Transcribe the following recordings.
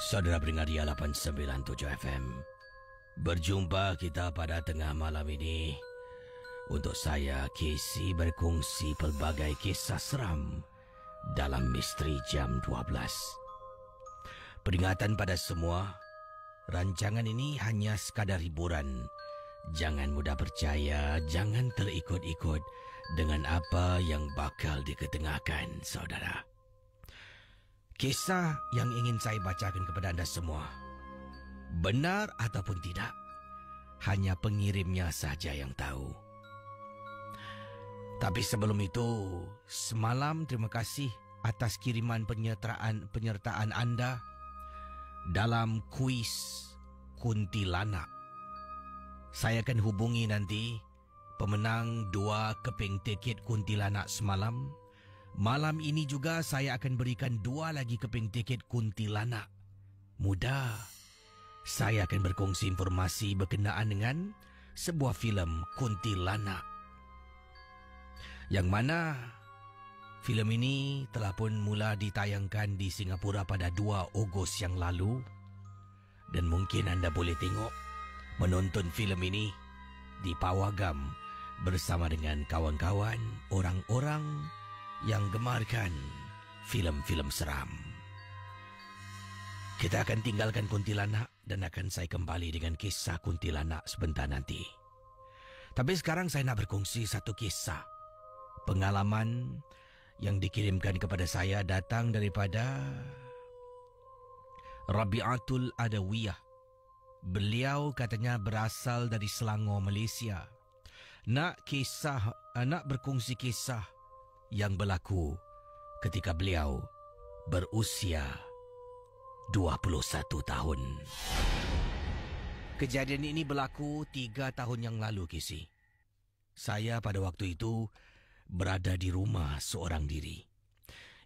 Saudara pendengar Ria 897 FM, berjumpa kita pada tengah malam ini untuk saya, Casey, berkongsi pelbagai kisah seram dalam Misteri Jam 12. Peringatan pada semua, rancangan ini hanya sekadar hiburan. Jangan mudah percaya, jangan terikut-ikut dengan apa yang bakal diketengahkan, saudara. Kisah yang ingin saya bacakan kepada anda semua, benar ataupun tidak, hanya pengirimnya saja yang tahu. Tapi sebelum itu, semalam terima kasih atas kiriman penyertaan anda dalam kuis Kuntilanak. Saya akan hubungi nanti pemenang 2 keping tiket Kuntilanak semalam. Malam ini juga saya akan berikan 2 lagi keping tiket Kuntilanak. Mudah. Saya akan berkongsi informasi berkenaan dengan sebuah filem Kuntilanak, yang mana filem ini telah pun mula ditayangkan di Singapura pada 2 Ogos yang lalu. Dan mungkin anda boleh tengok, menonton filem ini di Pawagam bersama dengan kawan-kawan, orang-orang yang gemarkan filem-filem seram. Kita akan tinggalkan Kuntilanak dan akan saya kembali dengan kisah Kuntilanak sebentar nanti. Tapi sekarang saya nak berkongsi satu kisah. Pengalaman yang dikirimkan kepada saya datang daripada Rabi'atul Adawiyah. Beliau katanya berasal dari Selangor, Malaysia. Nak berkongsi kisah yang berlaku ketika beliau berusia 21 tahun. Kejadian ini berlaku 3 tahun yang lalu, Kisi. Saya pada waktu itu berada di rumah seorang diri.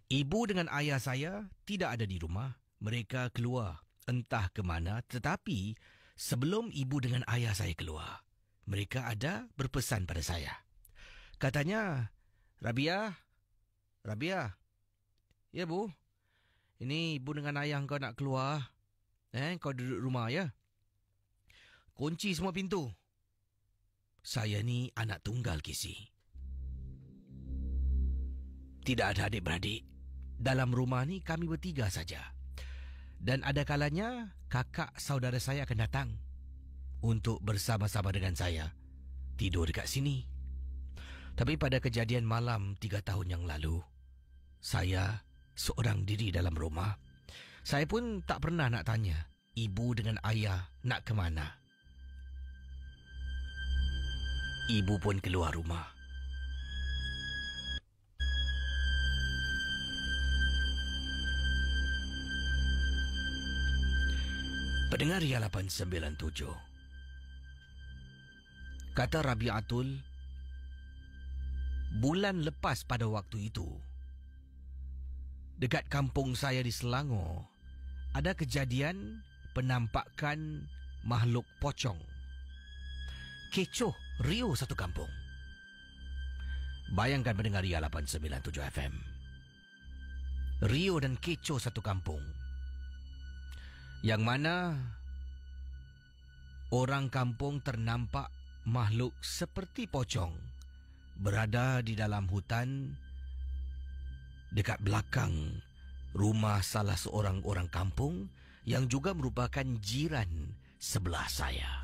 Ibu dengan ayah saya tidak ada di rumah. Mereka keluar entah ke mana, tetapi sebelum ibu dengan ayah saya keluar, mereka ada berpesan pada saya. Katanya, Rabia. Ya, Bu. Ini ibu dengan ayah kau nak keluar. Kau duduk rumah, ya. Kunci semua pintu. Saya ni anak tunggal, Kisi. Tidak ada adik-beradik. Dalam rumah ni kami bertiga saja. Dan ada kalanya kakak saudara saya akan datang untuk bersama-sama dengan saya tidur dekat sini. Tapi pada kejadian malam 3 tahun yang lalu, saya seorang diri dalam rumah. Saya pun tak pernah nak tanya ibu dengan ayah nak ke mana. Ibu pun keluar rumah. Pendengar Ria 897, kata Rabi'atul, bulan lepas pada waktu itu, dekat kampung saya di Selangor, ada kejadian penampakan makhluk pocong. Kecoh riuh satu kampung. Bayangkan pendengar Ria 897 FM. Riuh dan kecoh satu kampung, yang mana orang kampung ternampak makhluk seperti pocong berada di dalam hutan dekat belakang rumah salah seorang orang kampung yang juga merupakan jiran sebelah saya.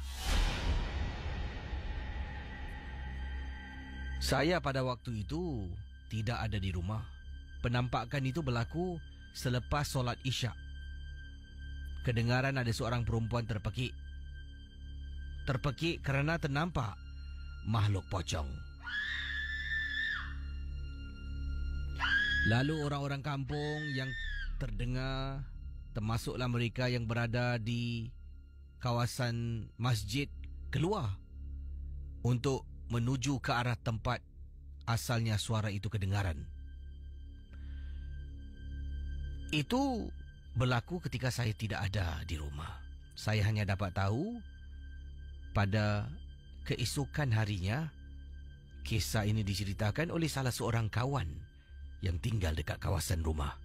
Saya pada waktu itu tidak ada di rumah. Penampakan itu berlaku selepas solat Isyak. Kedengaran ada seorang perempuan terpekik. Terpekik kerana ternampak makhluk pocong. Lalu orang-orang kampung yang terdengar, termasuklah mereka yang berada di kawasan masjid, keluar untuk menuju ke arah tempat asalnya suara itu kedengaran. Itu berlaku ketika saya tidak ada di rumah. Saya hanya dapat tahu pada keesokan harinya. Kisah ini diceritakan oleh salah seorang kawan yang tinggal dekat kawasan rumah.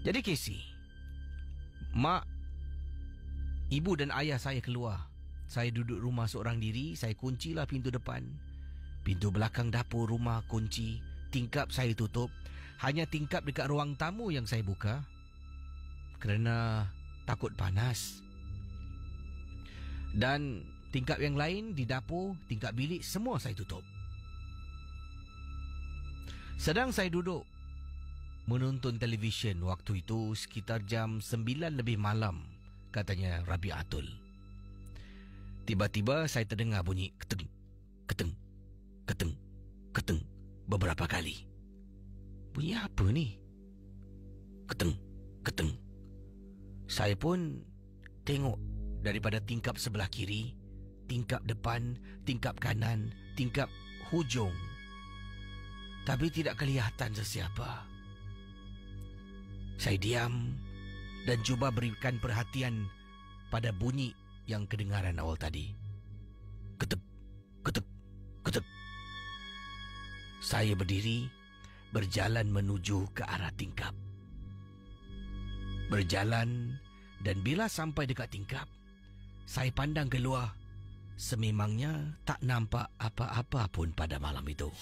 Jadi Casey, Mak, ibu dan ayah saya keluar. Saya duduk rumah seorang diri. Saya kuncilah pintu depan. Pintu belakang dapur rumah kunci. Tingkap saya tutup. Hanya tingkap dekat ruang tamu yang saya buka. Kerana takut panas. Dan tingkap yang lain di dapur, tingkap bilik, semua saya tutup. Sedang saya duduk menonton televisyen waktu itu sekitar jam 9 lebih malam, katanya Rabi'atul. Tiba-tiba saya terdengar bunyi keteng, keteng, keteng, keteng beberapa kali. Bunyi apa ni? Keteng, keteng. Saya pun tengok daripada tingkap sebelah kiri, tingkap depan, tingkap kanan, tingkap hujung. Tapi tidak kelihatan sesiapa. Saya diam dan cuba berikan perhatian pada bunyi yang kedengaran awal tadi. Ketek, ketek, ketek. Saya berdiri, berjalan menuju ke arah tingkap. Berjalan, dan bila sampai dekat tingkap, saya pandang keluar. Sememangnya tak nampak apa-apa pun pada malam itu.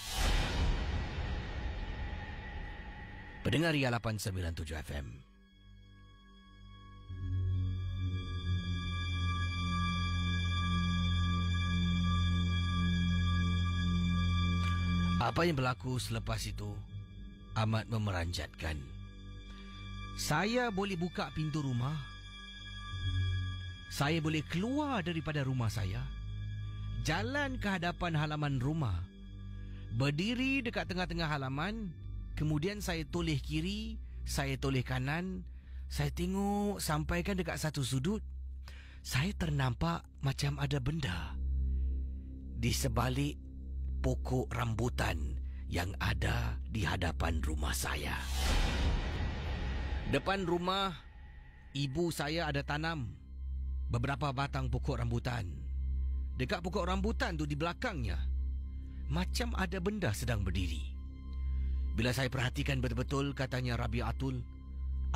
Pendengar Ria 897 FM. Apa yang berlaku selepas itu amat memeranjatkan. Saya boleh buka pintu rumah. Saya boleh keluar daripada rumah saya. Jalan ke hadapan halaman rumah. Berdiri dekat tengah-tengah halaman. Kemudian saya toleh kiri, saya toleh kanan. Saya tengok sampaikan dekat satu sudut. Saya ternampak macam ada benda di sebalik pokok rambutan yang ada di hadapan rumah saya. Depan rumah, ibu saya ada tanam beberapa batang pokok rambutan. Dekat pokok rambutan tu di belakangnya, macam ada benda sedang berdiri. Bila saya perhatikan betul-betul, katanya Rabi'atul,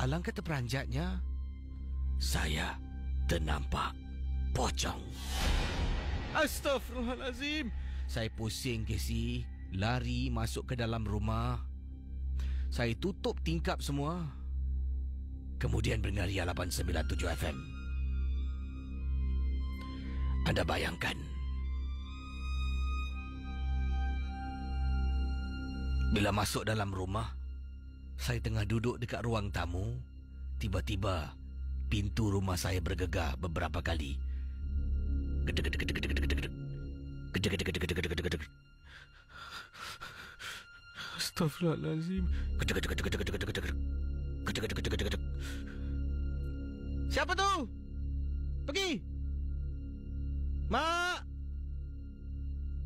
alangkah terperanjatnya, saya ternampak pocong. Astaghfirullahalazim. Saya pusing, Casey. Lari masuk ke dalam rumah. Saya tutup tingkap semua. Kemudian dengar Ria 897 FM. Anda bayangkan, bila masuk dalam rumah, saya tengah duduk dekat ruang tamu. Tiba-tiba pintu rumah saya bergegar beberapa kali. Gedeg gedeg gedeg gedeg gedeg gedeg. Gedeg gedeg gedeg gedeg gedeg gedeg. Astaghfirullahalazim. Gedeg gedeg gedeg gedeg gedeg gedeg. Gedeg gedeg gedeg gedeg gedeg. Siapa tu? Pergi. Mak.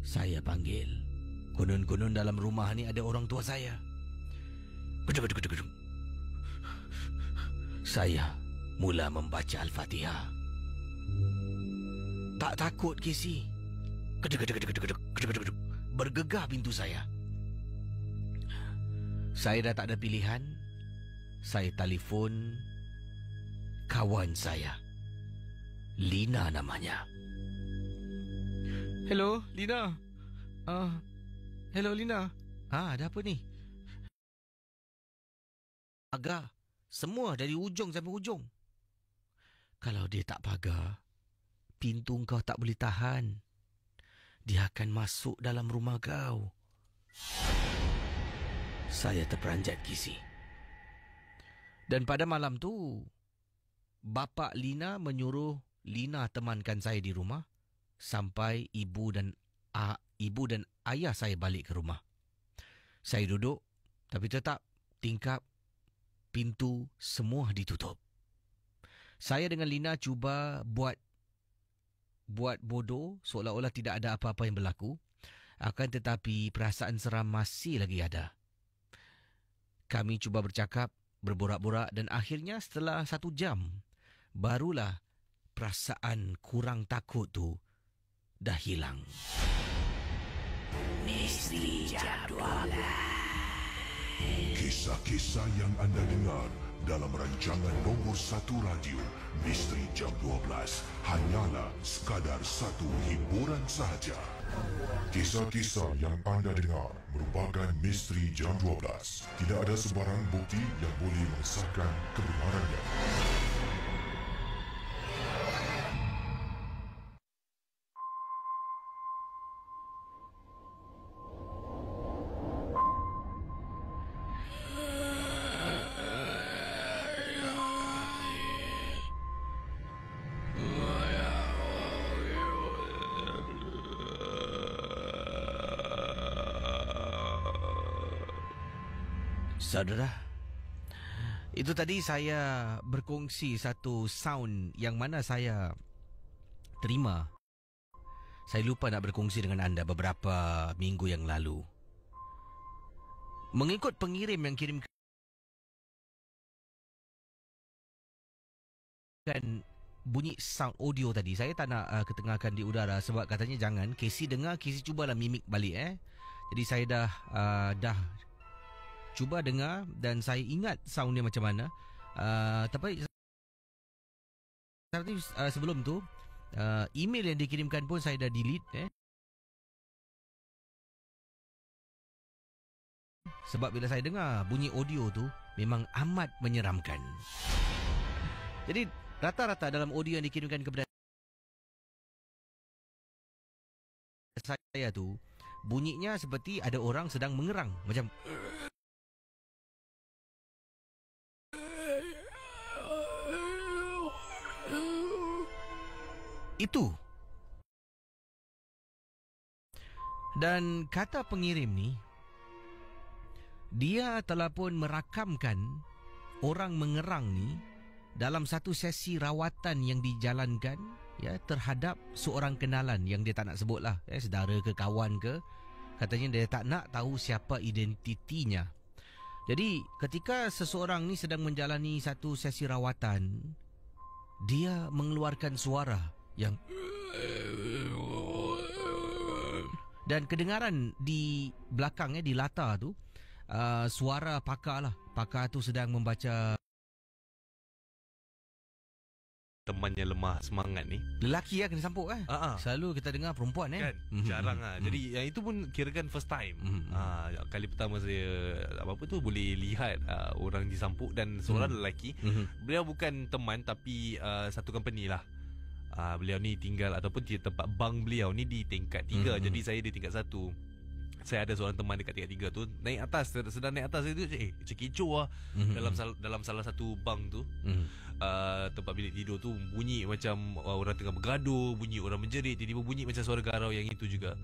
Saya panggil. Konon-konon dalam rumah ni ada orang tua saya. Gedeg gedeg gedeg gedeg. Saya mula membaca Al-Fatihah. Tak takut, Casey. Gedeg gedeg gedeg gedeg gedeg gedeg. Bergegar pintu saya. Saya dah tak ada pilihan. Saya telefon kawan saya. Lina namanya. Hello, Lina. Hello, Lina. Ada apa ni? Pagar. Semua dari ujung sampai ujung. Kalau dia tak pagar, pintu kau tak boleh tahan. Dia akan masuk dalam rumah kau. Saya terperanjat, Kisi. Dan pada malam tu, bapa Lina menyuruh Lina temankan saya di rumah sampai ibu dan ayah saya balik ke rumah. Saya duduk, tapi tetap tingkap, pintu semua ditutup. Saya dengan Lina cuba buat bodoh seolah-olah tidak ada apa-apa yang berlaku. Akan tetapi perasaan seram masih lagi ada. Kami cuba bercakap, berborak-borak dan akhirnya setelah 1 jam, barulah perasaan kurang takut tu dah hilang. Misteri Jam 12. Kisah-kisah yang anda dengar dalam rancangan nombor 1 radio Misteri Jam 12 hanyalah sekadar satu hiburan sahaja. Kisah-kisah yang anda dengar merupakan Misteri Jam 12. Tidak ada sebarang bukti yang boleh mengesahkan kebenarannya. Saudara, itu tadi saya berkongsi satu sound yang mana saya terima. Saya lupa nak berkongsi dengan anda beberapa minggu yang lalu. Mengikut pengirim yang kirimkan bunyi sound audio tadi, saya tak nak ketengahkan di udara sebab katanya jangan. Casey dengar, Casey cubalah mimik balik. Jadi saya dah cuba dengar dan saya ingat sound dia macam mana. Tapi sebelum tu email yang dikirimkan pun saya dah delete. Sebab bila saya dengar bunyi audio tu memang amat menyeramkan. Jadi rata-rata dalam audio yang dikirimkan kepada saya tu bunyinya seperti ada orang sedang mengerang macam itu. Dan kata pengirim ni, dia telah pun merakamkan orang mengerang ni dalam satu sesi rawatan yang dijalankan terhadap seorang kenalan yang dia tak nak sebutlah, saudara ke kawan ke. Katanya dia tak nak tahu siapa identitinya. Jadi ketika seseorang ni sedang menjalani satu sesi rawatan, dia mengeluarkan suara yang dan kedengaran di belakang di latar tu suara pakar lah. Pakar tu sedang membaca. Temannya lemah semangat ni Lelaki kena sampuk Selalu kita dengar perempuan kan? Jarang Jadi yang itu pun kirakan first time. Kali pertama saya boleh lihat orang disampuk dan seorang lelaki. Beliau bukan teman tapi satu company lah. Beliau ni tinggal ataupun tempat bang beliau ni di tingkat 3. Jadi saya di tingkat 1. Saya ada seorang teman dekat tingkat 3 tu naik atas, sedang naik atas itu macam kecoh lah. Dalam salah satu bang tu tempat bilik tidur tu bunyi macam orang tengah bergaduh, bunyi orang menjerit, tiba-tiba bunyi macam suara garau yang itu juga.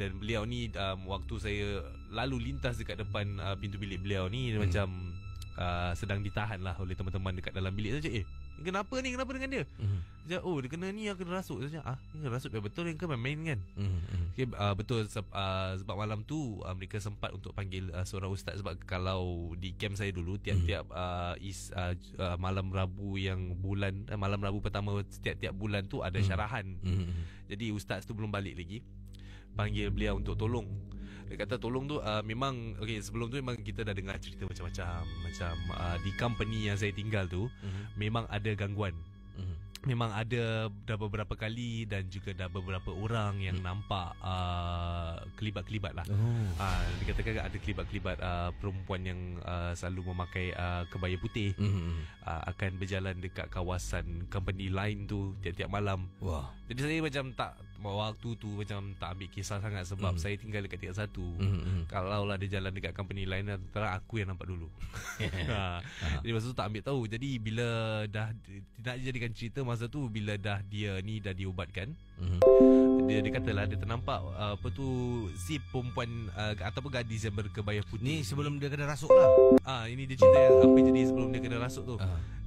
Dan beliau ni waktu saya lalu lintas dekat depan pintu bilik beliau ni macam sedang ditahan lah oleh teman-teman dekat dalam bilik tu. Kenapa dengan dia? Dia kena ni, yang kena rasuk. Dia kena rasuk dia betul yang ke main kan? Betul sebab malam tu mereka sempat untuk panggil seorang ustaz. Sebab kalau di camp saya dulu tiap-tiap malam Rabu yang bulan malam Rabu pertama setiap bulan tu ada syarahan. Jadi ustaz tu belum balik lagi. Panggil beliau untuk tolong. Dia kata tolong tu memang sebelum tu memang kita dah dengar cerita macam-macam. Macam di company yang saya tinggal tu memang ada gangguan. Memang ada dah beberapa kali dan juga dah beberapa orang yang nampak kelibat-kelibat lah. Dikatakan ada kelibat-kelibat perempuan yang selalu memakai kebaya putih akan berjalan dekat kawasan company lain tu tiap-tiap malam. Jadi saya macam tak, waktu tu macam tak ambil kisah sangat sebab saya tinggal dekat tingkat 1. Kalau lah dia jalan dekat company lain, antara aku yang nampak dulu. Jadi masa tu tak ambil tahu. Jadi bila dah nak jadikan cerita masa tu, bila dah dia ni dah diobatkan, dia katalah dia ternampak si perempuan ataupun gadis yang berkebaya putih ni sebelum dia kena rasuk lah. Ini dia cerita yang apa yang jadi sebelum dia kena rasuk tu.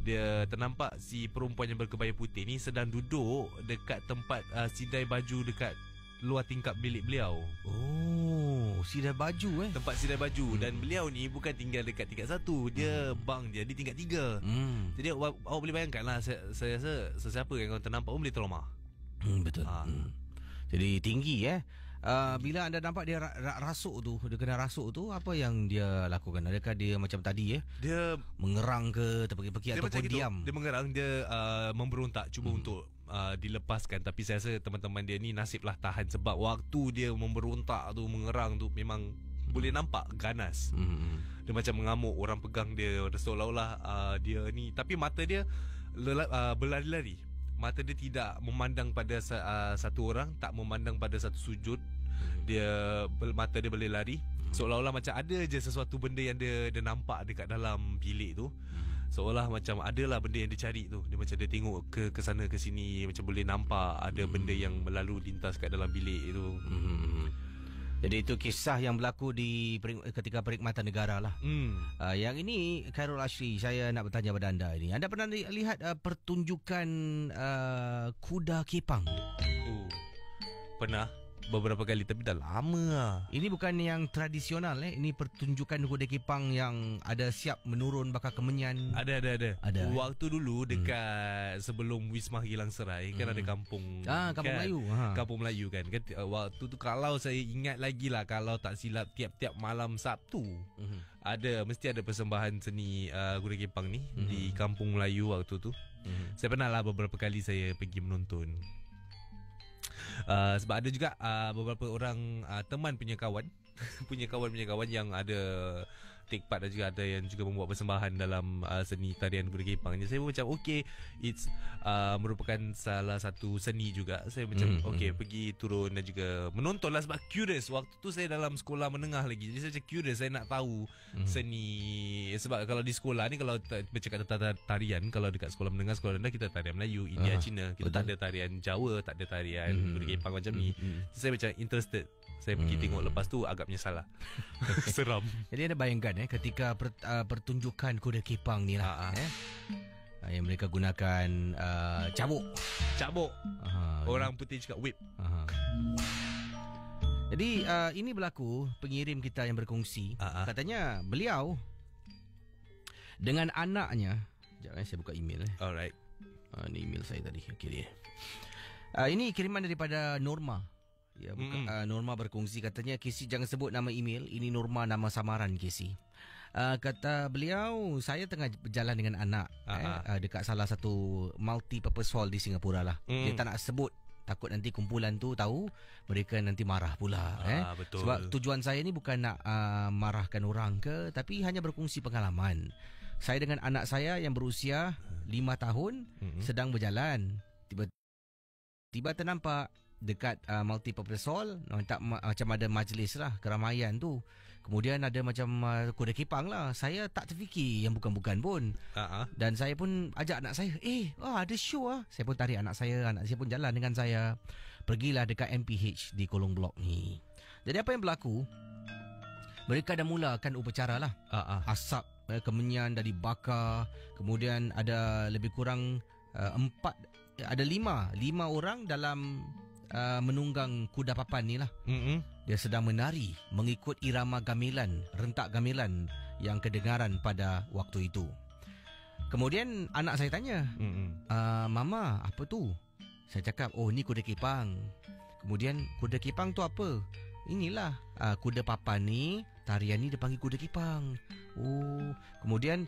Dia ternampak si perempuan yang berkebaya putih ni sedang duduk dekat tempat sidai baju dekat luar tingkap bilik beliau. Sidai baju tempat sidai baju. Dan beliau ni bukan tinggal dekat tingkat 1. Dia bang dia di tingkat 3. Jadi awak boleh bayangkan lah, saya rasa sesiapa yang ternampak pun boleh trauma. Betul. Jadi tinggi Bila anda nampak dia rasuk tu, dia kena rasuk tu, apa yang dia lakukan? Adakah dia macam tadi Dia mengerang ke, terpeki-peki ataupun macam gitu. diam? Dia mengerang, dia memberontak cuba untuk dilepaskan. Tapi saya rasa teman-teman dia ni nasiblah tahan, sebab waktu dia memberontak tu, mengerang tu, memang boleh nampak ganas. Dia macam mengamuk, orang pegang dia seolah-olah dia ni, tapi mata dia berlari-lari. Mata dia tidak memandang pada satu orang, tak memandang pada satu sudut. Dia mata dia boleh lari, seolah-olah macam ada je sesuatu benda yang dia nampak dekat dalam bilik tu. Seolah macam adalah benda yang dia cari tu. Dia macam dia tengok ke sana ke sini, macam boleh nampak ada benda yang melalu lintas kat dalam bilik tu. Jadi itu kisah yang berlaku ketika perkhidmatan negara lah. Yang ini Khairul Ashri, saya nak bertanya pada anda ini. Anda pernah lihat pertunjukan kuda kepang? Pernah beberapa kali, tapi dah lama lah. Ini bukan yang tradisional Ini pertunjukan kuda kepang yang ada siap menurun bakal kemenyan. Ada. Waktu dulu dekat sebelum Wisma Gilang Serai kan ada kampung. Kampung Melayu. Kampung Melayu kan. Waktu tu kalau saya ingat lagi lah, kalau tak silap tiap-tiap malam Sabtu mesti ada persembahan seni kuda kepang ni di Kampung Melayu waktu tu. Saya pernah lah beberapa kali saya pergi menonton. Sebab ada juga beberapa orang teman punya kawan punya kawan yang ada take part, dan juga ada yang juga membuat persembahan dalam seni tarian kuda kepang. Jadi saya macam it's merupakan salah satu seni juga. Saya macam pergi turun dan juga menonton lah, sebab curious. Waktu tu saya dalam sekolah menengah lagi, jadi saya macam curious, saya nak tahu seni. Sebab kalau di sekolah ni, kalau bercakap tentang tarian, kalau dekat sekolah menengah, sekolah rendah, kita tarian Melayu, India, Cina. Kita tak ada tarian Jawa, tak ada tarian kuda kepang macam ni. Saya macam interested. Saya pergi tengok, lepas tu agak menyesal lah. Seram. Jadi anda bayangkan ketika pertunjukan kuda kepang ni lah yang mereka gunakan cabuk. Orang putih cakap whip. Jadi ini berlaku, pengirim kita yang berkongsi katanya beliau dengan anaknya. Sekejap saya buka email. Alright. Ni email saya tadi. Okey dia. Ini kiriman daripada Norma. Ya, Norma berkongsi, katanya, Casey jangan sebut nama email, ini Norma nama samaran Casey. Kata beliau, saya tengah berjalan dengan anak dekat salah satu multi-purpose hall di Singapura lah. Dia tak nak sebut, takut nanti kumpulan tu tahu, mereka nanti marah pula. Betul. Sebab tujuan saya ni bukan nak marahkan orang ke, tapi hanya berkongsi pengalaman. Saya dengan anak saya yang berusia 5 tahun sedang berjalan, tiba-tiba ternampak dekat multi-purpose hall, macam ada majlis lah, keramaian tu. Kemudian ada macam kuda kepang lah. Saya tak terfikir yang bukan-bukan pun. Dan saya pun ajak anak saya, ada show lah. Saya pun tarik anak saya pun jalan dengan saya. Pergilah dekat MPH di Kolong Blok ni. Jadi apa yang berlaku, mereka dah mulakan upacara lah. Asap kemenyan dah dibakar. Kemudian ada lebih kurang 5 orang dalam menunggang kuda papan ni lah. Dia sedang menari mengikut irama gamelan, rentak gamelan yang kedengaran pada waktu itu. Kemudian anak saya tanya, Mama, apa tu? Saya cakap, ni kuda kepang. Kemudian, kuda kepang tu apa? Inilah kuda papan ni, tarian ni dia panggil kuda kepang. Kemudian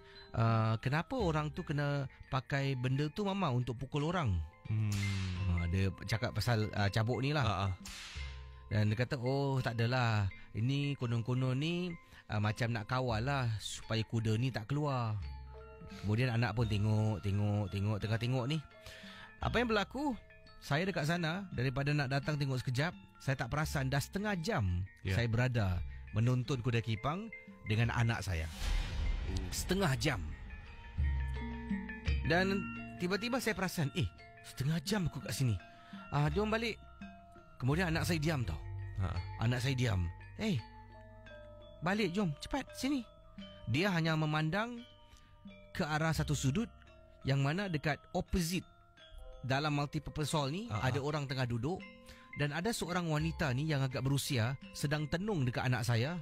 kenapa orang tu kena pakai benda tu, Mama, untuk pukul orang? Dia cakap pasal cabuk ni lah. Dan dia kata, tak adalah, ini konon-konon ni macam nak kawal lah supaya kuda ni tak keluar. Kemudian anak pun tengok, tengah tengok ni. Apa yang berlaku? Saya dekat sana, daripada nak datang tengok sekejap, saya tak perasan dah setengah jam saya berada menonton kuda kepang dengan anak saya. Setengah jam. Dan tiba-tiba saya perasan, setengah jam aku kat sini. Jom balik. Kemudian anak saya diam tau. Anak saya diam. Balik, jom, cepat, sini. Dia hanya memandang ke arah satu sudut, yang mana dekat opposite dalam multi-purpose hall ni ada orang tengah duduk. Dan ada seorang wanita ni yang agak berusia sedang tenung dekat anak saya.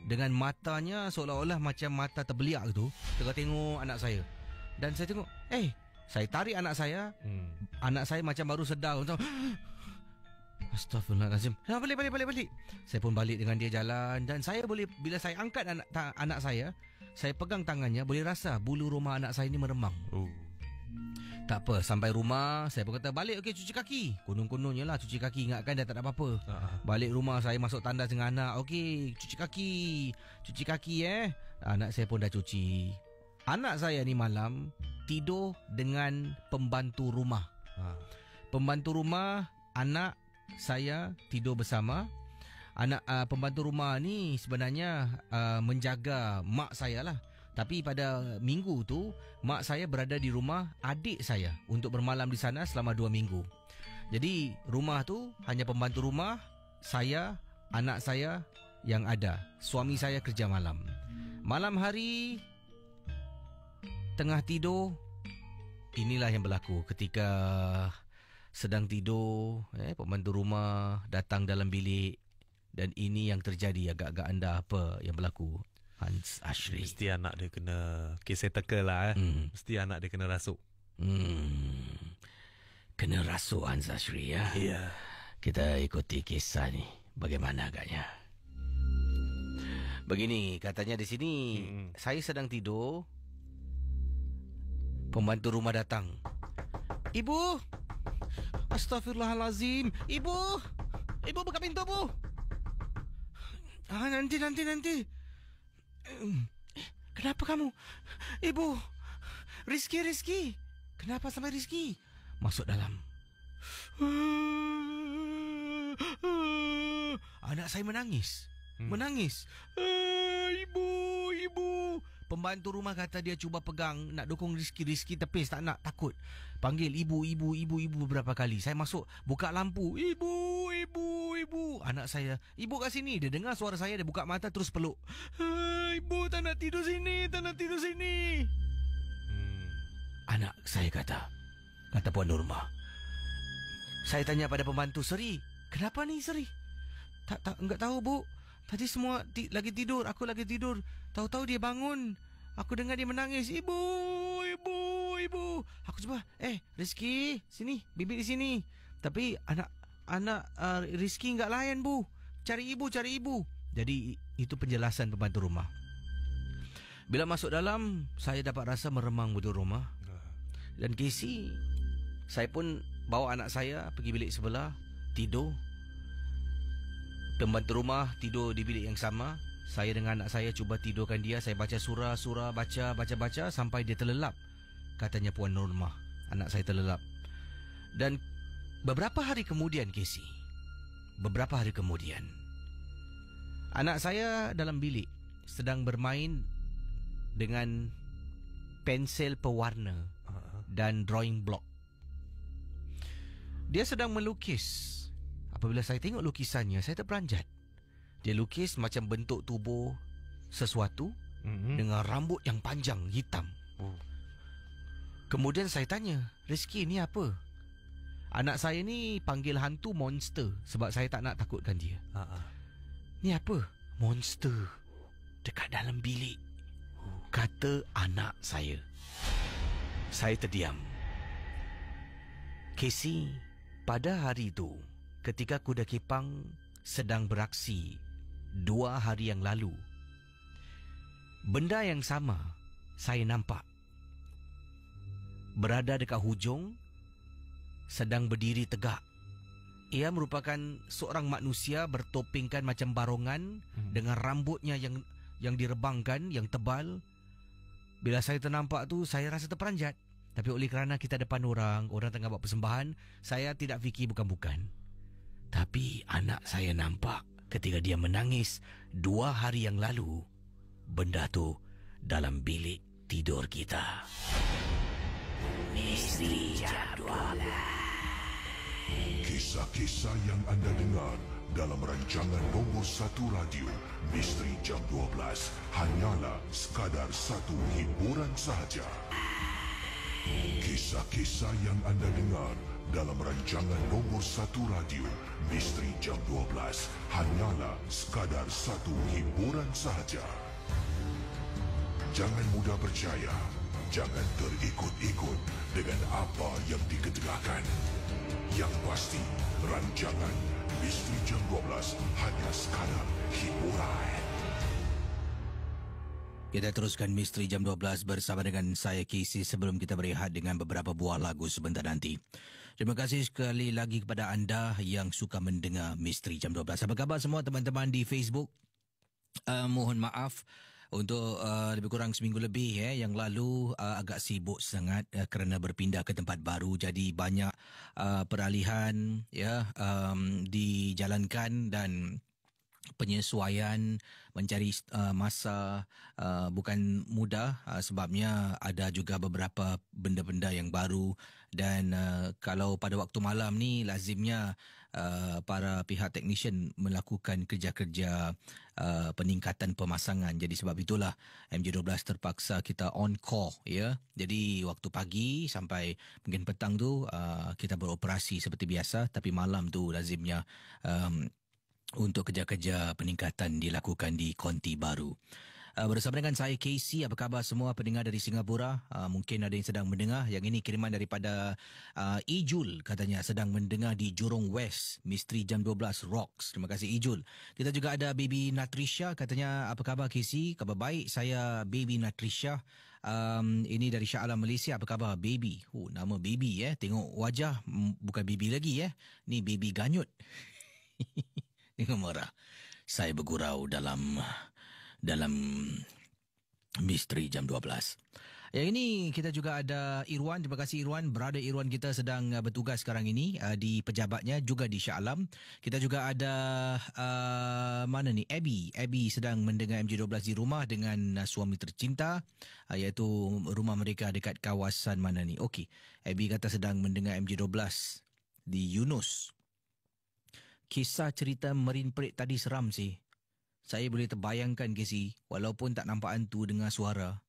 Dengan matanya seolah-olah macam mata terbeliak tu, tengah tengok anak saya. Dan saya tengok, saya tarik anak saya. Anak saya macam baru sedar, macam Astaghfirullahalazim. Balik. Saya pun balik dengan dia jalan dan saya boleh, bila saya angkat anak saya pegang tangannya, boleh rasa bulu rumah anak saya ni meremang. Tak apa, sampai rumah saya pun kata balik, okey, cuci kaki. Kunung-kunungnya lah cuci kaki, ingatkan dah tak ada apa-apa. Balik rumah saya masuk tandas dengan anak, okey, cuci kaki Anak saya pun dah cuci. Anak saya ni malam tidur dengan pembantu rumah. Pembantu rumah, anak saya tidur bersama. Anak pembantu rumah ni sebenarnya menjaga mak saya lah. Tapi pada minggu tu mak saya berada di rumah adik saya untuk bermalam di sana selama 2 minggu. Jadi rumah tu hanya pembantu rumah, saya, anak saya yang ada. Suami saya kerja malam. Malam hari tengah tidur, inilah yang berlaku. Ketika sedang tidur, pembantu rumah datang dalam bilik. Dan ini yang terjadi. Agak-agak anda apa yang berlaku, Hans Ashri? Mesti anak dia kena kisah teka lah. Mesti anak dia kena rasuk. Kena rasuk Hans Ashri ya? Ya. Kita ikuti kisah ni. Bagaimana agaknya? Begini katanya di sini. Saya sedang tidur, pembantu rumah datang. Ibu! Astaghfirullahalazim. Ibu buka pintu, Bu. Nanti. Kenapa kamu? Ibu. Rizky. Kenapa sampai Rizky? Masuk dalam. Anak saya menangis. Ibu. Pembantu rumah kata dia cuba pegang, nak dukung Rizky tepis, tak nak, takut. Panggil ibu beberapa kali. Saya masuk, buka lampu. Ibu. Anak saya, ibu kat sini. Dia dengar suara saya, dia buka mata terus peluk. Ibu tak nak tidur sini. Anak saya kata Puan Nurma. Saya tanya pada pembantu, Seri, kenapa ni Seri? Tak, enggak tahu, Bu. Tadi semua lagi tidur, aku lagi tidur. Tahu-tahu dia bangun. Aku dengar dia menangis. Ibu. Aku cuba, Rizky, sini, bibi di sini. Tapi anak Rizky enggak layan, Bu. Cari ibu. Jadi itu penjelasan pembantu rumah. Bila masuk dalam, saya dapat rasa meremang betul rumah. Dan Casey, saya pun bawa anak saya pergi bilik sebelah, tidur. Pembantu rumah tidur di bilik yang sama. Saya dengan anak saya cuba tidurkan dia. Saya baca surah, baca sampai dia terlelap. Katanya Puan Nurma, anak saya terlelap. Dan beberapa hari kemudian, Casey, anak saya dalam bilik sedang bermain dengan pensel pewarna dan drawing block. Dia sedang melukis. Apabila saya tengok lukisannya, saya terperanjat. Dia lukis macam bentuk tubuh sesuatu dengan rambut yang panjang, hitam. Kemudian saya tanya, Rizky, ni apa? Anak saya ni panggil hantu monster sebab saya tak nak takutkan dia. Ni apa? Monster dekat dalam bilik, kata anak saya. Saya terdiam. Casey, pada hari itu, ketika kuda kepang sedang beraksi 2 hari yang lalu, benda yang sama saya nampak. Berada dekat hujung, sedang berdiri tegak. Ia merupakan seorang manusia bertopengkan macam barongan dengan rambutnya yang direbangkan, yang tebal. Bila saya ternampak tu, saya rasa terperanjat. Tapi oleh kerana kita depan orang tengah buat persembahan, saya tidak fikir bukan-bukan. Tapi anak saya nampak ketika dia menangis 2 hari yang lalu. Benda tu dalam bilik tidur kita. Misteri Jam 12. Kisah-kisah yang anda dengar dalam rancangan nombor 1 radio Misteri Jam 12 hanyalah sekadar satu hiburan sahaja. Kisah-kisah yang anda dengar dalam rancangan nombor 1 radio Misteri Jam 12 hanyalah sekadar satu hiburan sahaja. Jangan mudah percaya, jangan terikut-ikut dengan apa yang dikedengarkan. Yang pasti, rancangan Misteri Jam 12 hanya sekadar hiburan. Kita teruskan Misteri Jam 12 bersama dengan saya Casey sebelum kita berehat dengan beberapa buah lagu sebentar nanti. Terima kasih sekali lagi kepada anda yang suka mendengar Misteri Jam 12. Apa khabar semua teman-teman di Facebook? Mohon maaf untuk lebih kurang seminggu lebih yang lalu agak sibuk sangat kerana berpindah ke tempat baru, jadi banyak peralihan dijalankan dan penyesuaian mencari masa bukan mudah sebabnya ada juga beberapa benda-benda yang baru dan kalau pada waktu malam ni lazimnya para pihak teknisian melakukan kerja-kerja peningkatan pemasangan. Jadi sebab itulah MJ12 terpaksa kita on call Jadi waktu pagi sampai mungkin petang tu kita beroperasi seperti biasa, tapi malam tu lazimnya untuk kerja-kerja peningkatan dilakukan di konti baru. Bersama dengan saya Casey, apa khabar semua pendengar dari Singapura? Mungkin ada yang sedang mendengar. Yang ini kiriman daripada Ijul, katanya sedang mendengar di Jurong West. Misteri Jam 12 Rocks. Terima kasih Ijul. Kita juga ada Baby Natrisha, katanya apa khabar Casey? Khabar baik, saya Baby Natrisha. Ini dari Shah Alam Malaysia. Apa khabar Baby? Nama Baby Tengok wajah bukan Baby lagi Ni Baby Ganyut. Tengok marah. Saya bergurau dalam Misteri Jam 12. Yang ini kita juga ada Irwan. Terima kasih Irwan. Brother Irwan kita sedang bertugas sekarang ini di pejabatnya juga di Shah Alam. Kita juga ada mana ni? Abby. Abby sedang mendengar MJ12 di rumah dengan suami tercinta, iaitu rumah mereka dekat kawasan mana ni? Okey. Abby kata sedang mendengar MJ12 di Yunus. Kisah cerita Marine Parade tadi seram sih. Saya boleh terbayangkan Casey, walaupun tak nampak hantu dengar suara.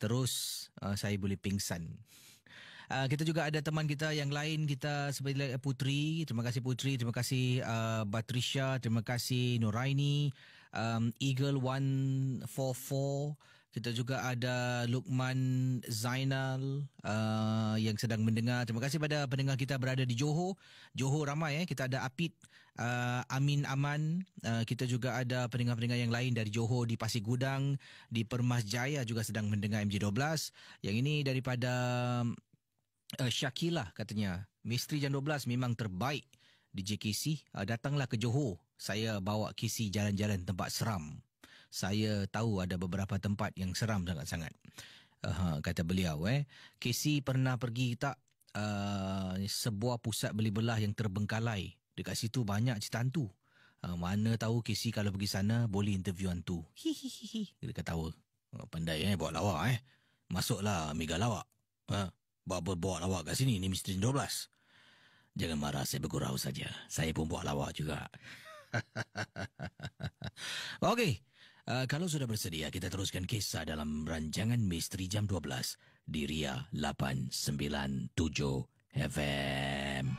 Terus saya boleh pingsan. Kita juga ada teman kita yang lain, kita seperti Putri. Terima kasih Putri, terima kasih Batrisha, terima kasih Nuraini, Eagle 144. Kita juga ada Lukman Zainal yang sedang mendengar. Terima kasih pada pendengar kita berada di Johor. Johor ramai Kita ada Apit, Amin Aman. Kita juga ada pendengar-pendengar yang lain dari Johor, di Pasir Gudang, di Permas Jaya juga sedang mendengar MJ12. Yang ini daripada Syakila, katanya Misteri Jam 12 memang terbaik di JKC. Datanglah ke Johor. Saya bawa KC jalan-jalan tempat seram. Saya tahu ada beberapa tempat yang seram sangat-sangat. Kata beliau. Casey pernah pergi tak sebuah pusat beli belah yang terbengkalai. Dekat situ banyak cerita hantu. Mana tahu Casey kalau pergi sana boleh interview hantu. Hihihi. Dia ketawa. Pandai bawa lawak. Masuklah mega lawak. Bawa lawak kat sini. Ni Misteri 12. Jangan marah, saya bergurau saja. Saya pun bawa lawak juga. Okey. Kalau sudah bersedia, kita teruskan kisah dalam rancangan Misteri Jam 12 di Ria 897 FM.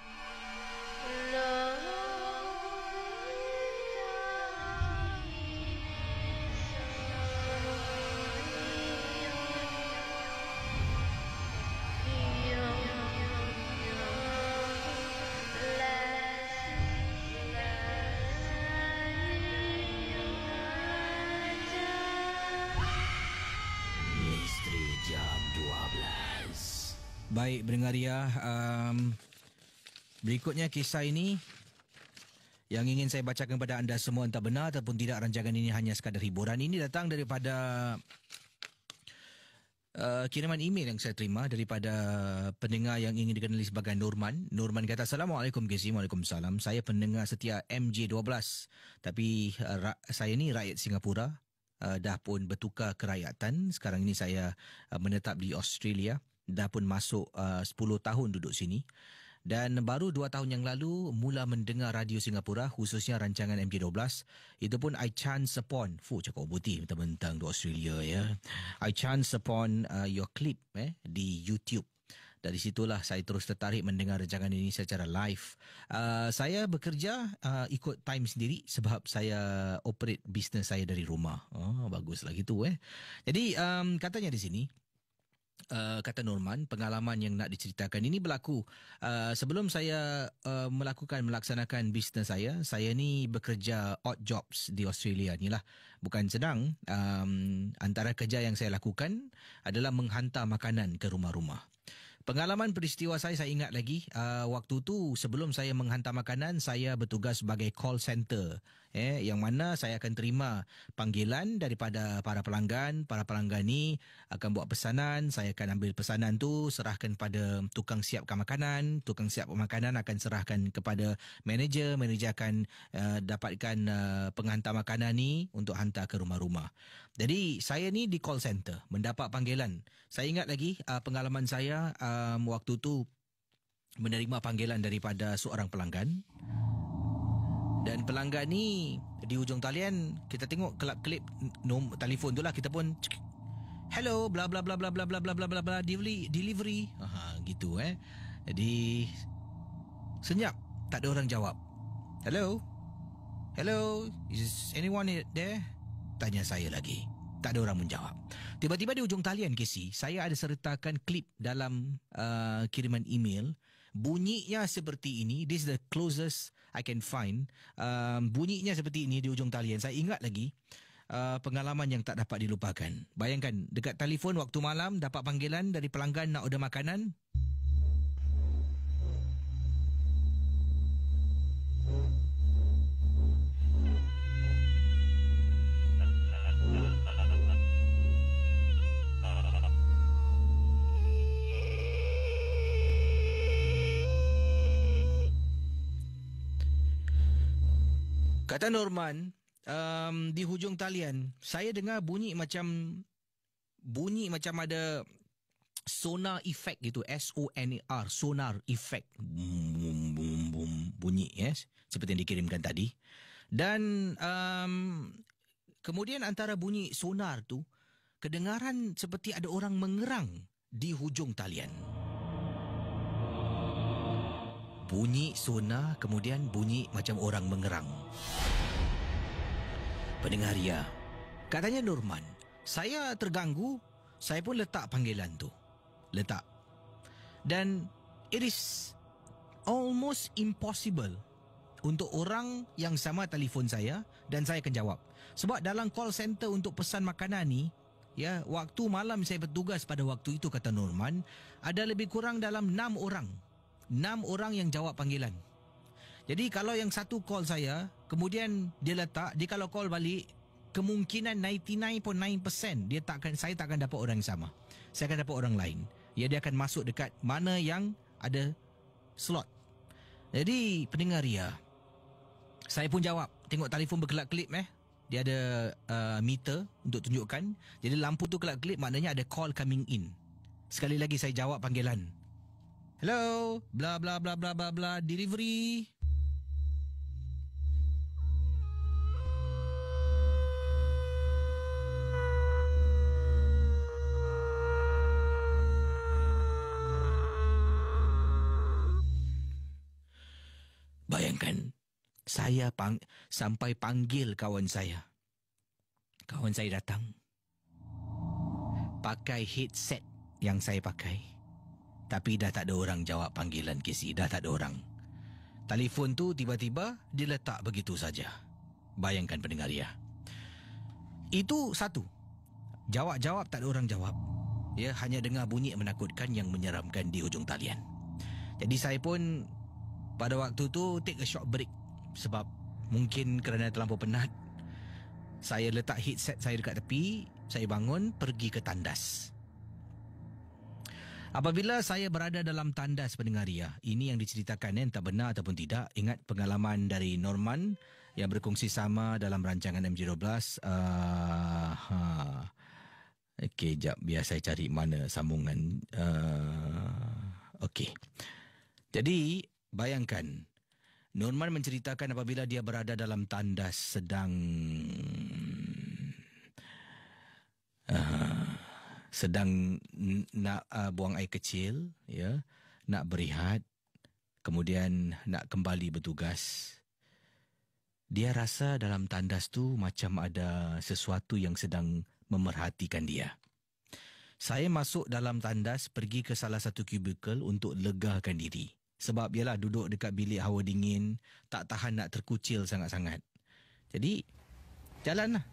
Baik, pendengar Ria, berikutnya kisah ini yang ingin saya bacakan kepada anda semua, entah benar ataupun tidak rancangan ini hanya sekadar hiburan. Ini datang daripada kiriman email yang saya terima daripada pendengar yang ingin dikenali sebagai Norman. Norman kata, Assalamualaikum Casey. Waalaikumsalam. Saya pendengar setia MJ12. Tapi saya ni rakyat Singapura. Dah pun bertukar kerakyatan. Sekarang ini saya menetap di Australia. Dah pun masuk 10 tahun duduk sini. Dan baru 2 tahun yang lalu mula mendengar radio Singapura, khususnya rancangan MJ12. Itu pun I chance upon, cakap putih mentang-mentang di Australia I chance upon your clip di YouTube. Dari situlah saya terus tertarik mendengar rancangan ini secara live. Saya bekerja ikut time sendiri sebab saya operate bisnes saya dari rumah. Baguslah gitu Jadi katanya di sini, kata Norman, pengalaman yang nak diceritakan ini berlaku sebelum saya melaksanakan bisnes saya ni bekerja odd jobs di Australia ni lah. Bukan senang. Antara kerja yang saya lakukan adalah menghantar makanan ke rumah-rumah. Pengalaman peristiwa saya ingat lagi. Waktu tu sebelum saya menghantar makanan, saya bertugas sebagai call center. Yang mana saya akan terima panggilan daripada para pelanggan. Para pelanggan ni akan buat pesanan. Saya akan ambil pesanan tu, serahkan pada tukang siapkan makanan. Tukang siapkan makanan akan serahkan kepada manager. Manager akan dapatkan penghantar makanan ni untuk hantar ke rumah-rumah. Jadi saya ni di call center mendapat panggilan. Saya ingat lagi pengalaman saya waktu tu menerima panggilan daripada seorang pelanggan. Dan pelanggan ni di hujung talian, kita tengok kelip telefon tu lah, kita pun hello bla bla bla bla bla bla bla bla bla bla delivery. Gitu Jadi senyap, tak ada orang jawab. Hello, is anyone there? Tanya saya lagi. Tak ada orang menjawab. Tiba-tiba di ujung talian Casey, saya ada sertakan klip dalam kiriman email. Bunyinya seperti ini. This is the closest I can find. Bunyinya seperti ini di ujung talian. Saya ingat lagi pengalaman yang tak dapat dilupakan. Bayangkan, dekat telefon waktu malam dapat panggilan dari pelanggan nak order makanan. Kata Norman, di hujung talian, saya dengar bunyi macam ada sonar effect gitu, SONAR, sonar effect. Boom, boom, boom, bunyi, yes, seperti yang dikirimkan tadi. Dan kemudian antara bunyi sonar tu, kedengaran seperti ada orang mengerang di hujung talian. Bunyi sonar, kemudian bunyi macam orang mengerang. Pendengar ya, katanya Norman, saya terganggu, saya pun letak panggilan tu. Letak. Dan it is almost impossible untuk orang yang sama telefon saya dan saya akan jawab. Sebab dalam call center untuk pesan makanan ni, ya, waktu malam saya bertugas pada waktu itu, kata Norman, ada lebih kurang dalam 6 orang. 6 orang yang jawab panggilan. Jadi kalau yang satu call saya, kemudian dia letak, dia kalau call balik, kemungkinan 99.9% saya tak akan dapat orang yang sama. Saya akan dapat orang lain. Ya, dia akan masuk dekat mana yang ada slot. Jadi pendengar Ria, saya pun jawab. Tengok telefon berkelap-kelip Dia ada meter untuk tunjukkan. Jadi lampu tu kelap-kelip, maknanya ada call coming in. Sekali lagi saya jawab panggilan. Hello, bla bla bla bla bla bla, delivery. Bayangkan, saya sampai panggil kawan saya. Kawan saya datang. Pakai headset yang saya pakai. Tapi dah tak ada orang jawab panggilan Casey. Dah tak ada orang. Telefon tu tiba-tiba diletak begitu saja. Bayangkan pendengar ya. Itu satu. Jawab-jawab tak ada orang jawab. Ya, hanya dengar bunyi menakutkan yang menyeramkan di hujung talian. Jadi saya pun pada waktu tu take a short break. Sebab mungkin kerana terlampau penat, saya letak headset saya dekat tepi. Saya bangun pergi ke tandas. Apabila saya berada dalam tandas pendengar Ria, ini yang diceritakan entah benar ataupun tidak. Ingat pengalaman dari Norman yang berkongsi sama dalam rancangan MJ12. Okey, jap, biar saya cari mana sambungan. Okey. Jadi, bayangkan, Norman menceritakan apabila dia berada dalam tandas sedang nak buang air kecil, ya, nak berehat, kemudian nak kembali bertugas. Dia rasa dalam tandas tu macam ada sesuatu yang sedang memerhatikan dia. Saya masuk dalam tandas, pergi ke salah satu kubikel untuk legakan diri. Sebab ialah duduk dekat bilik hawa dingin, tak tahan nak terkucil sangat-sangat. Jadi, jalanlah.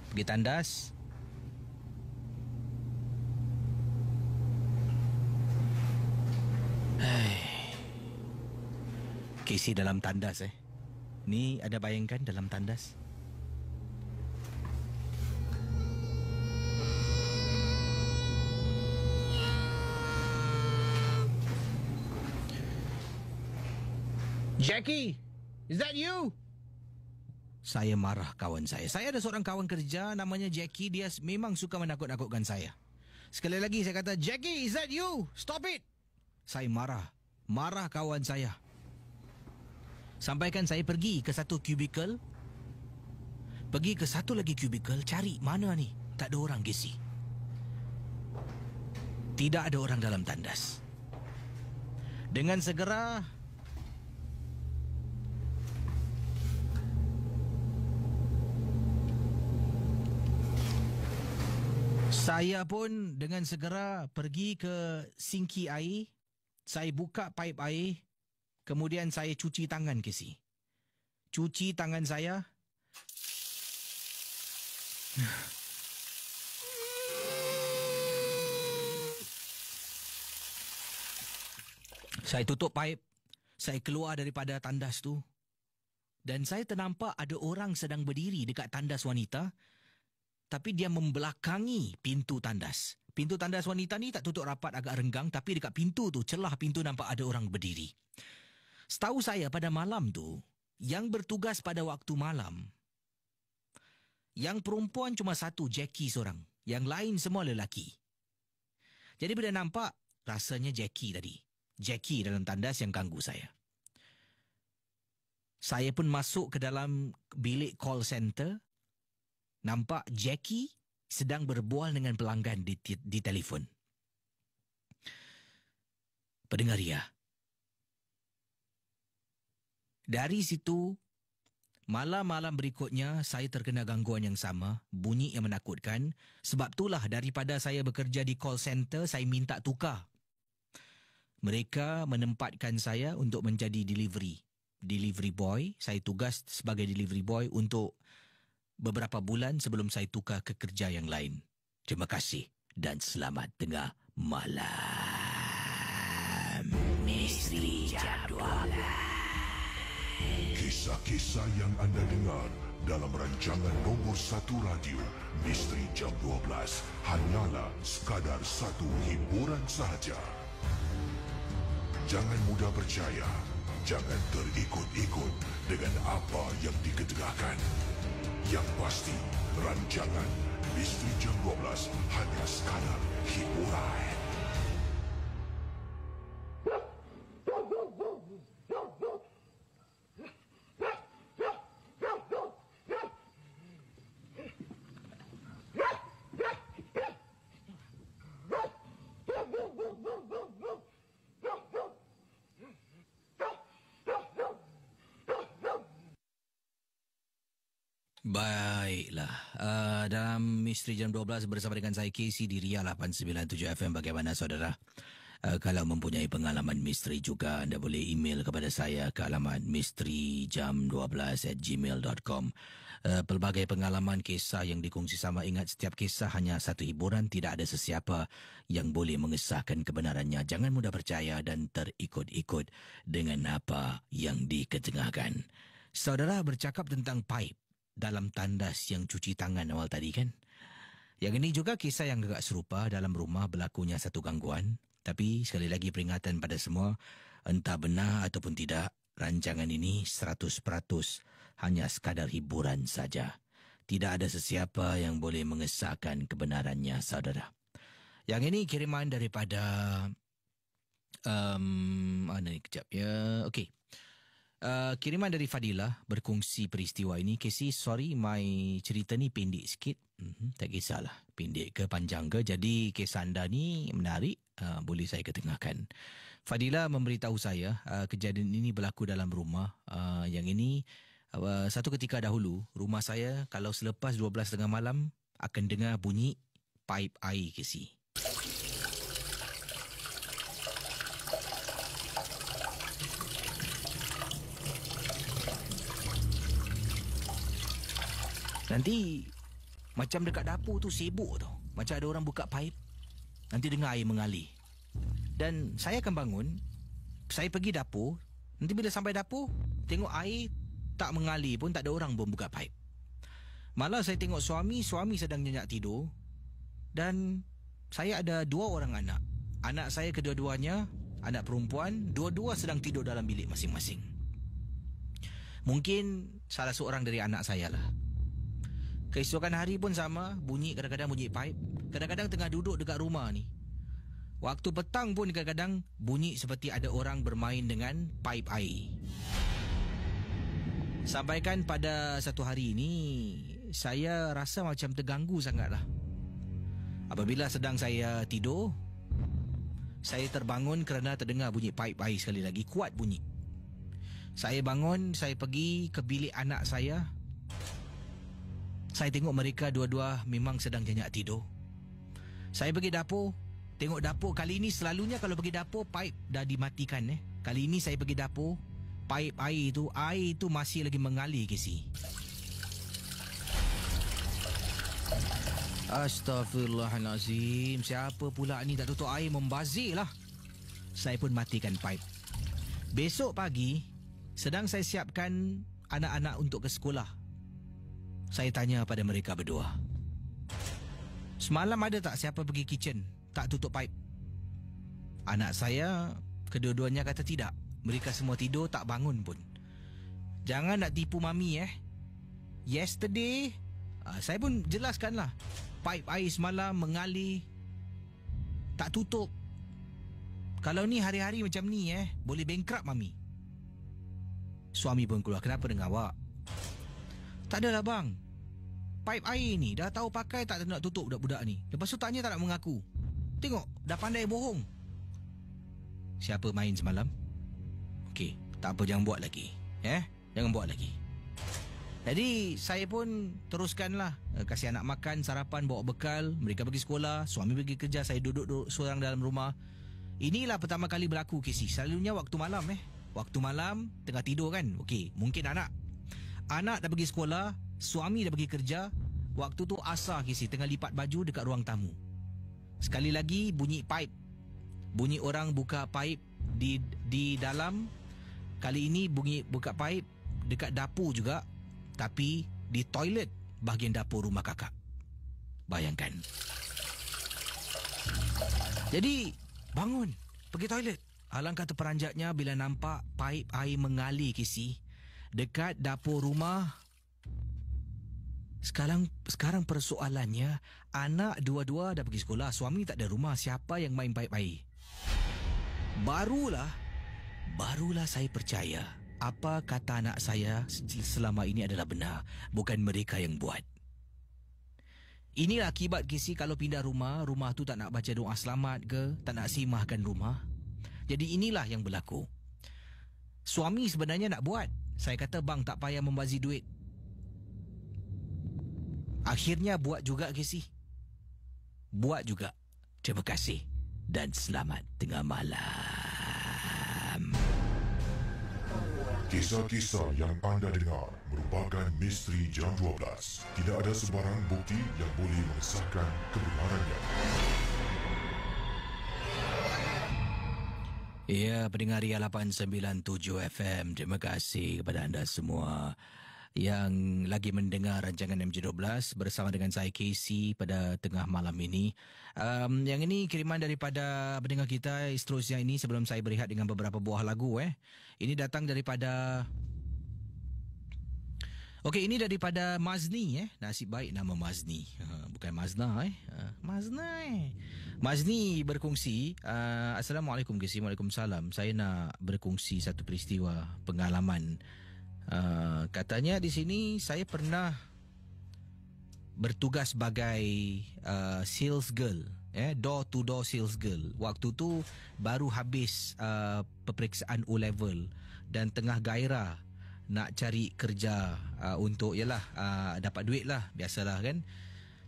Pergi tandas. Casey dalam tandas Ni ada bayangkan dalam tandas? Jackie, is that you? Saya marah kawan saya. Saya ada seorang kawan kerja namanya Jackie. Dia memang suka menakut-nakutkan saya. Sekali lagi saya kata, Jackie, is that you? Stop it! Saya marah. Marah kawan saya. Sampaikan saya pergi ke satu kubikel. Pergi ke satu lagi kubikel. Cari mana ni? Tak ada orang, Casey. Tidak ada orang dalam tandas. Dengan segera, saya pun dengan segera pergi ke sinki air. Saya buka paip air. Kemudian saya cuci tangan, Casey. Cuci tangan saya. Saya tutup paip. Saya keluar daripada tandas tu. Dan saya ternampak ada orang sedang berdiri dekat tandas wanita. Tapi dia membelakangi pintu tandas. Pintu tandas wanita ni tak tutup rapat, agak renggang. Tapi dekat pintu tu, celah pintu nampak ada orang berdiri. Setahu saya pada malam tu, yang bertugas pada waktu malam, yang perempuan cuma satu, Jackie seorang. Yang lain semua lelaki. Jadi bila nampak, rasanya Jackie tadi. Jackie dalam tandas yang ganggu saya. Saya pun masuk ke dalam bilik call center. Nampak Jackie sedang berbual dengan pelanggan di telefon. Pendengar ya. Dari situ, malam-malam berikutnya saya terkena gangguan yang sama, bunyi yang menakutkan. Sebab itulah daripada saya bekerja di call center, saya minta tukar. Mereka menempatkan saya untuk menjadi delivery boy. Saya tugas sebagai delivery boy untuk beberapa bulan sebelum saya tukar ke kerja yang lain. Terima kasih dan selamat tengah malam. Misteri Jam 12. Kisah-kisah yang anda dengar dalam rancangan nombor 1 radio Misteri Jam 12 hanyalah sekadar satu hiburan sahaja. Jangan mudah percaya, jangan terikut-ikut dengan apa yang diketengahkan. Yang pasti, rancangan Misteri Jam 12 hanya sekadar hiburan. Baiklah, dalam Misteri Jam 12 bersama dengan saya Casey di Ria 897 FM. Bagaimana saudara? Kalau mempunyai pengalaman misteri juga, anda boleh email kepada saya ke alamat misterijam12@gmail.com. Pelbagai pengalaman kisah yang dikongsi sama. Ingat, setiap kisah hanya satu hiburan. Tidak ada sesiapa yang boleh mengesahkan kebenarannya. Jangan mudah percaya dan terikut-ikut dengan apa yang diketengahkan. Saudara bercakap tentang paip dalam tandas yang cuci tangan awal tadi kan? Yang ini juga kisah yang agak serupa. Dalam rumah berlakunya satu gangguan. Tapi sekali lagi peringatan pada semua, entah benar ataupun tidak, rancangan ini 100% hanya sekadar hiburan saja. Tidak ada sesiapa yang boleh mengesahkan kebenarannya, saudara. Yang ini kiriman daripada mana ni kejap ya. Okey. Kiriman dari Fadilah berkongsi peristiwa ini. Casey, sorry my cerita ni pendek sikit. Tak kisahlah pendek ke panjang ke. Jadi kisah anda ni menarik, boleh saya ketengahkan. Fadilah memberitahu saya kejadian ini berlaku dalam rumah. Yang ini satu ketika dahulu rumah saya kalau selepas 12 tengah malam akan dengar bunyi paip air Casey. Nanti macam dekat dapur tu sibuk tau. Macam ada orang buka paip. Nanti dengar air mengalir. Dan saya akan bangun. Saya pergi dapur. Nanti bila sampai dapur, tengok air tak mengalir pun, tak ada orang pun buka paip. Malah saya tengok suami sedang nyenyak tidur. Dan saya ada 2 orang anak. Anak saya kedua-duanya, anak perempuan, dua-dua sedang tidur dalam bilik masing-masing. Mungkin salah seorang dari anak saya lah. Keesokan hari pun sama, kadang-kadang bunyi paip. Kadang-kadang tengah duduk dekat rumah ni. Waktu petang pun kadang-kadang bunyi seperti ada orang bermain dengan paip air. Sampaikan pada satu hari ini, saya rasa macam terganggu sangatlah. Apabila sedang saya tidur, saya terbangun kerana terdengar bunyi paip air sekali lagi, kuat bunyi. Saya bangun, saya pergi ke bilik anak saya. Saya tengok mereka dua-dua memang sedang nyenyak tidur. Saya pergi dapur. Tengok dapur kali ini, selalunya kalau pergi dapur paip dah dimatikan. Kali ini saya pergi dapur, paip air itu masih lagi mengalir Casey. Astaghfirullahalazim. Siapa pula ni tak tutup air, membazir lah. Saya pun matikan paip. Besok pagi, sedang saya siapkan anak-anak untuk ke sekolah. Saya tanya pada mereka berdua, semalam ada tak siapa pergi kitchen tak tutup paip? Anak saya kedua-duanya kata tidak. Mereka semua tidur tak bangun pun. Jangan nak tipu mami Yesterday, saya pun jelaskanlah, paip air semalam mengalir, tak tutup. Kalau ni hari-hari macam ni boleh bankrupt mami. Suami pun keluar, kenapa dengan awak? Tak adalah bang, paip air ni dah tahu pakai tak nak tutup budak-budak ni. Lepas tu tanya tak nak mengaku. Tengok, dah pandai bohong. Siapa main semalam? Okey, tak apa, jangan buat lagi. Jangan buat lagi. Jadi saya pun teruskanlah, kasih anak makan, sarapan, bawa bekal. Mereka pergi sekolah, suami pergi kerja, saya duduk seorang dalam rumah. Inilah pertama kali berlaku Casey. Selalunya waktu malam waktu malam tengah tidur kan. Okey, mungkin anak dah pergi sekolah, suami dah pergi kerja. Waktu tu asar Casey, tengah lipat baju dekat ruang tamu. Sekali lagi bunyi paip. Bunyi orang buka paip di dalam. Kali ini bunyi buka paip dekat dapur juga, tapi di toilet bahagian dapur rumah kakak. Bayangkan. Jadi bangun, pergi toilet. Alangkah terperanjatnya bila nampak paip air mengalir Casey dekat dapur rumah. Sekarang persoalannya, anak dua-dua dah pergi sekolah, suami tak ada rumah, siapa yang main paip air? Barulah saya percaya apa kata anak saya selama ini adalah benar, bukan mereka yang buat. Inilah akibat Casey kalau pindah rumah tu tak nak baca doa selamat ke, tak nak simahkan rumah. Jadi inilah yang berlaku. Suami sebenarnya nak buat. Saya kata, bang, tak payah membazir duit. Akhirnya buat juga Casey. Buat juga. Terima kasih dan selamat tengah malam. Kisah-kisah yang anda dengar merupakan misteri jam 12. Tidak ada sebarang bukti yang boleh mengesahkan kebenarannya. Ya, pendengar Ria 897 FM, terima kasih kepada anda semua yang lagi mendengar rancangan MJ12 bersama dengan saya Casey pada tengah malam ini. Yang ini kiriman daripada pendengar kita seterusnya ini sebelum saya berehat dengan beberapa buah lagu. Ini datang daripada... Okey, ini daripada Mazni. Nasib baik nama Mazni. Bukan Mazna. Mazna. Mazni berkongsi. Assalamualaikum Casey. Waalaikumsalam. Saya nak berkongsi satu peristiwa pengalaman. Katanya di sini saya pernah bertugas sebagai sales girl, door to door sales girl. Waktu tu baru habis peperiksaan O level dan tengah gairah nak cari kerja untuk dapat duit lah, biasalah kan.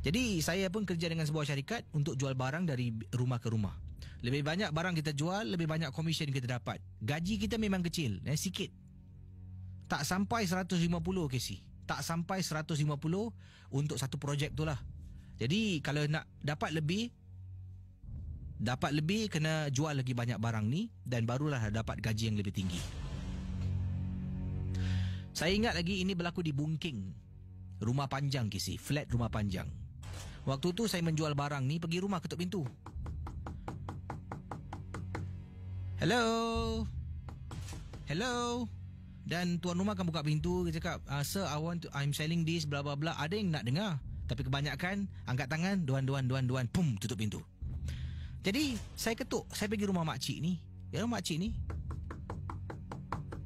Jadi saya pun kerja dengan sebuah syarikat untuk jual barang dari rumah ke rumah. Lebih banyak barang kita jual, lebih banyak komisen kita dapat. Gaji kita memang kecil, sikit. Tak sampai 150 KC. Tak sampai 150 untuk satu projek tu lah. Jadi kalau nak dapat lebih kena jual lagi banyak barang ni dan barulah dapat gaji yang lebih tinggi. Saya ingat lagi ini berlaku di Bungking. Rumah panjang KC, flat rumah panjang. Waktu tu saya menjual barang ni, pergi rumah ketuk pintu. Hello. Dan tuan rumah akan buka pintu, dia cakap, "Sir, I'm selling this, bla bla bla." Ada yang nak dengar, tapi kebanyakan angkat tangan, duan, pum, tutup pintu. Jadi saya ketuk, saya pergi rumah makcik ni. Rumah makcik ni,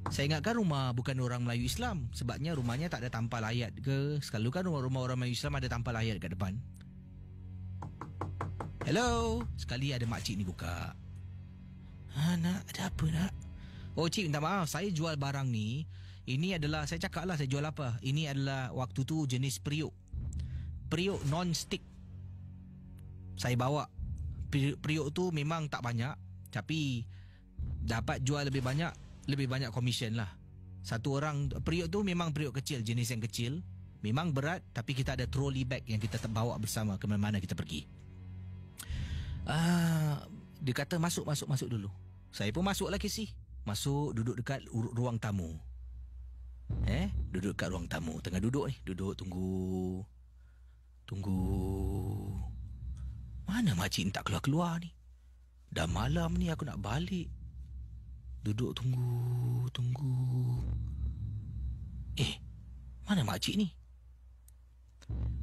saya ingatkan rumah bukan orang Melayu Islam, sebabnya rumahnya tak ada tampal ayat ke. Selalu kan rumah orang Melayu Islam ada tampal ayat kat depan. Hello. Sekali ada makcik ni buka. Nak, ada apa nak? Oh cik, minta maaf, saya jual barang ni. Ini adalah, saya cakap lah saya jual apa. Ini adalah waktu tu jenis periuk non-stick. Saya bawa periuk tu memang tak banyak, tapi dapat jual lebih banyak komisen lah. Satu orang, periuk tu memang periuk kecil, jenis yang kecil. Memang berat, tapi kita ada trolley bag yang kita bawa bersama ke mana-mana kita pergi. Dia kata masuk dulu. Saya pun masuk lah KC. Masuk, duduk dekat ruang tamu. Duduk dekat ruang tamu. Tengah duduk ni. Duduk, tunggu. Mana makcik ni tak keluar-keluar ni? Dah malam ni aku nak balik. Duduk, tunggu. Mana makcik ni?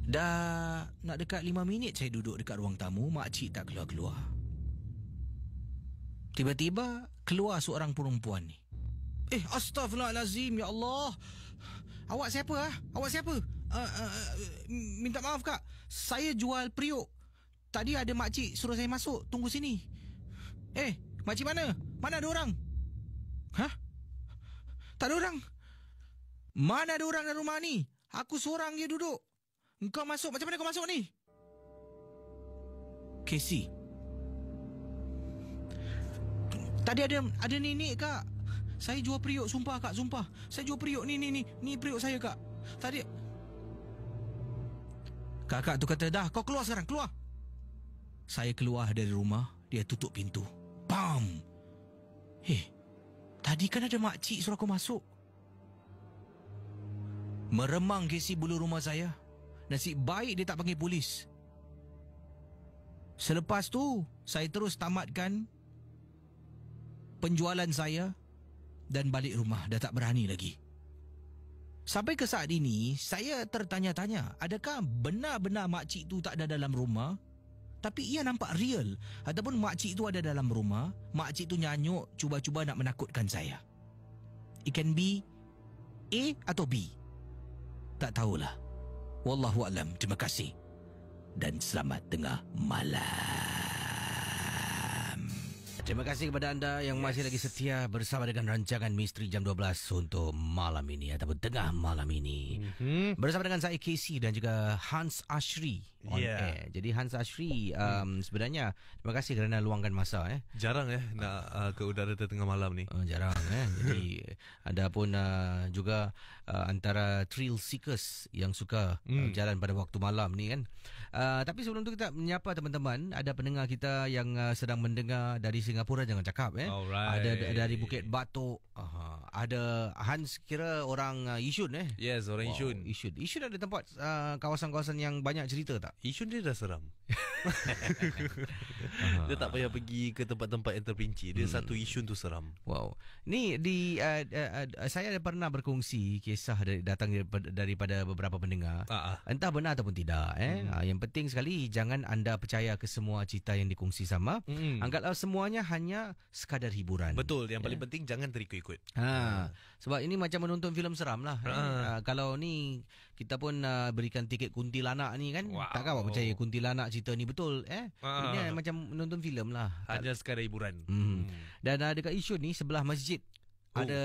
Dah nak dekat 5 minit saya duduk dekat ruang tamu. Makcik tak keluar-keluar. Tiba-tiba keluar seorang perempuan ni. Astaghfirullahalazim, ya Allah. Awak siapa? Minta maaf kak, saya jual periuk. Tadi ada makcik suruh saya masuk, tunggu sini. Makcik mana? Mana ada orang? Tak ada orang. Mana ada orang dalam rumah ni? Aku seorang je duduk. Engkau masuk, macam mana kau masuk ni? Casey, tadi ada nenek kak. Saya jual periuk, sumpah kak, sumpah. Saya jual periuk ni periuk saya kak. Tadi kakak tu kata, dah kau keluar sekarang, keluar. Saya keluar dari rumah, dia tutup pintu. Bam. Tadi kan ada makcik suruh aku masuk. Meremang Casey bulu rumah saya. Nasib baik dia tak panggil polis. Selepas tu saya terus tamatkan penjualan saya dan balik rumah, dah tak berani lagi. Sampai ke saat ini saya tertanya-tanya, adakah benar-benar makcik tu tak ada dalam rumah, tapi ia nampak real, ataupun makcik tu ada dalam rumah, makcik tu nyanyuk cuba-cuba nak menakutkan saya. It can be A atau B. Tak tahulah. Wallahu a'lam. Terima kasih dan selamat tengah malam. Terima kasih kepada anda yang masih lagi setia bersama dengan rancangan Misteri Jam 12 untuk malam ini ataupun tengah malam ini. Bersama dengan saya Casey dan juga Hans Ashri on air. Jadi Hans Ashri sebenarnya terima kasih kerana luangkan masa. Jarang nak ke udara tengah malam ni. Jarang Jadi ada pun juga antara thrill seekers yang suka jalan pada waktu malam ni kan. Tapi sebelum tu kita menyapa teman-teman, ada pendengar kita yang sedang mendengar dari Singapura, jangan cakap Alright. Ada dari Bukit Batok. Ada Hans kira orang Yishun Yes, orang Yishun. Yishun ada tempat kawasan-kawasan yang banyak cerita tak? Yishun dia dah seram. Dia tak payah pergi ke tempat-tempat yang terperinci. Dia satu Yishun tu seram. Wow. Ni di saya ada pernah berkongsi kisah datang daripada beberapa pendengar. Entah benar ataupun tidak yang penting sekali jangan anda percaya ke semua cerita yang dikongsi sama. Anggaplah semuanya hanya sekadar hiburan. Betul. Yang paling penting jangan terikut-ikut. Sebab ini macam menonton filem seram lah. Kalau ni kita pun berikan tiket kuntilanak ni kan, takkan awak percaya kuntilanak cerita ni betul ini macam menonton filem lah. Hanya sekadar hiburan. Dan dekat Yishun ni sebelah masjid ada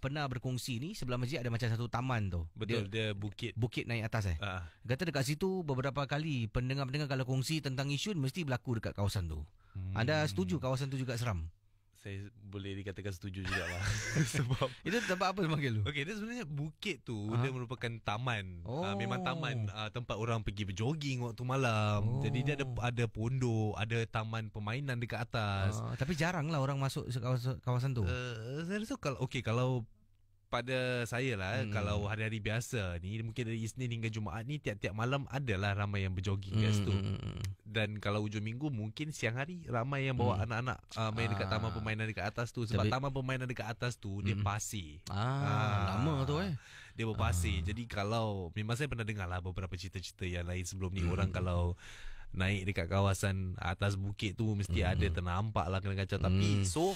pernah berkongsi ni sebelah masjid ada macam satu taman tu. Betul, dia bukit. Bukit naik atas Kata dekat situ beberapa kali pendengar-pendengar kalau kongsi tentang isu mesti berlaku dekat kawasan tu. Anda setuju kawasan tu juga seram? Saya boleh dikatakan setuju jugalah. Sebab itu tempat apa dipanggil tu? Okey, dia sebenarnya bukit tu dia merupakan taman. Memang taman tempat orang pergi berjoging waktu malam. Jadi dia ada pondok, ada taman permainan dekat atas. Tapi jaranglah orang masuk kawasan tu. Saya rasa kalau pada saya lah, kalau hari-hari biasa ni, mungkin dari Isnin hingga Jumaat ni, tiap-tiap malam adalah ramai yang berjoging kat situ. Dan kalau hujung minggu, mungkin siang hari ramai yang bawa anak-anak main dekat taman permainan dekat atas tu. Sebab taman permainan dekat atas tu dia pasir. Lama tu dia berpasir. Jadi kalau memang saya pernah dengar lah beberapa cerita-cerita yang lain sebelum ni, orang kalau naik dekat kawasan atas bukit tu mesti ada ternampak lah kena kacau. Tapi so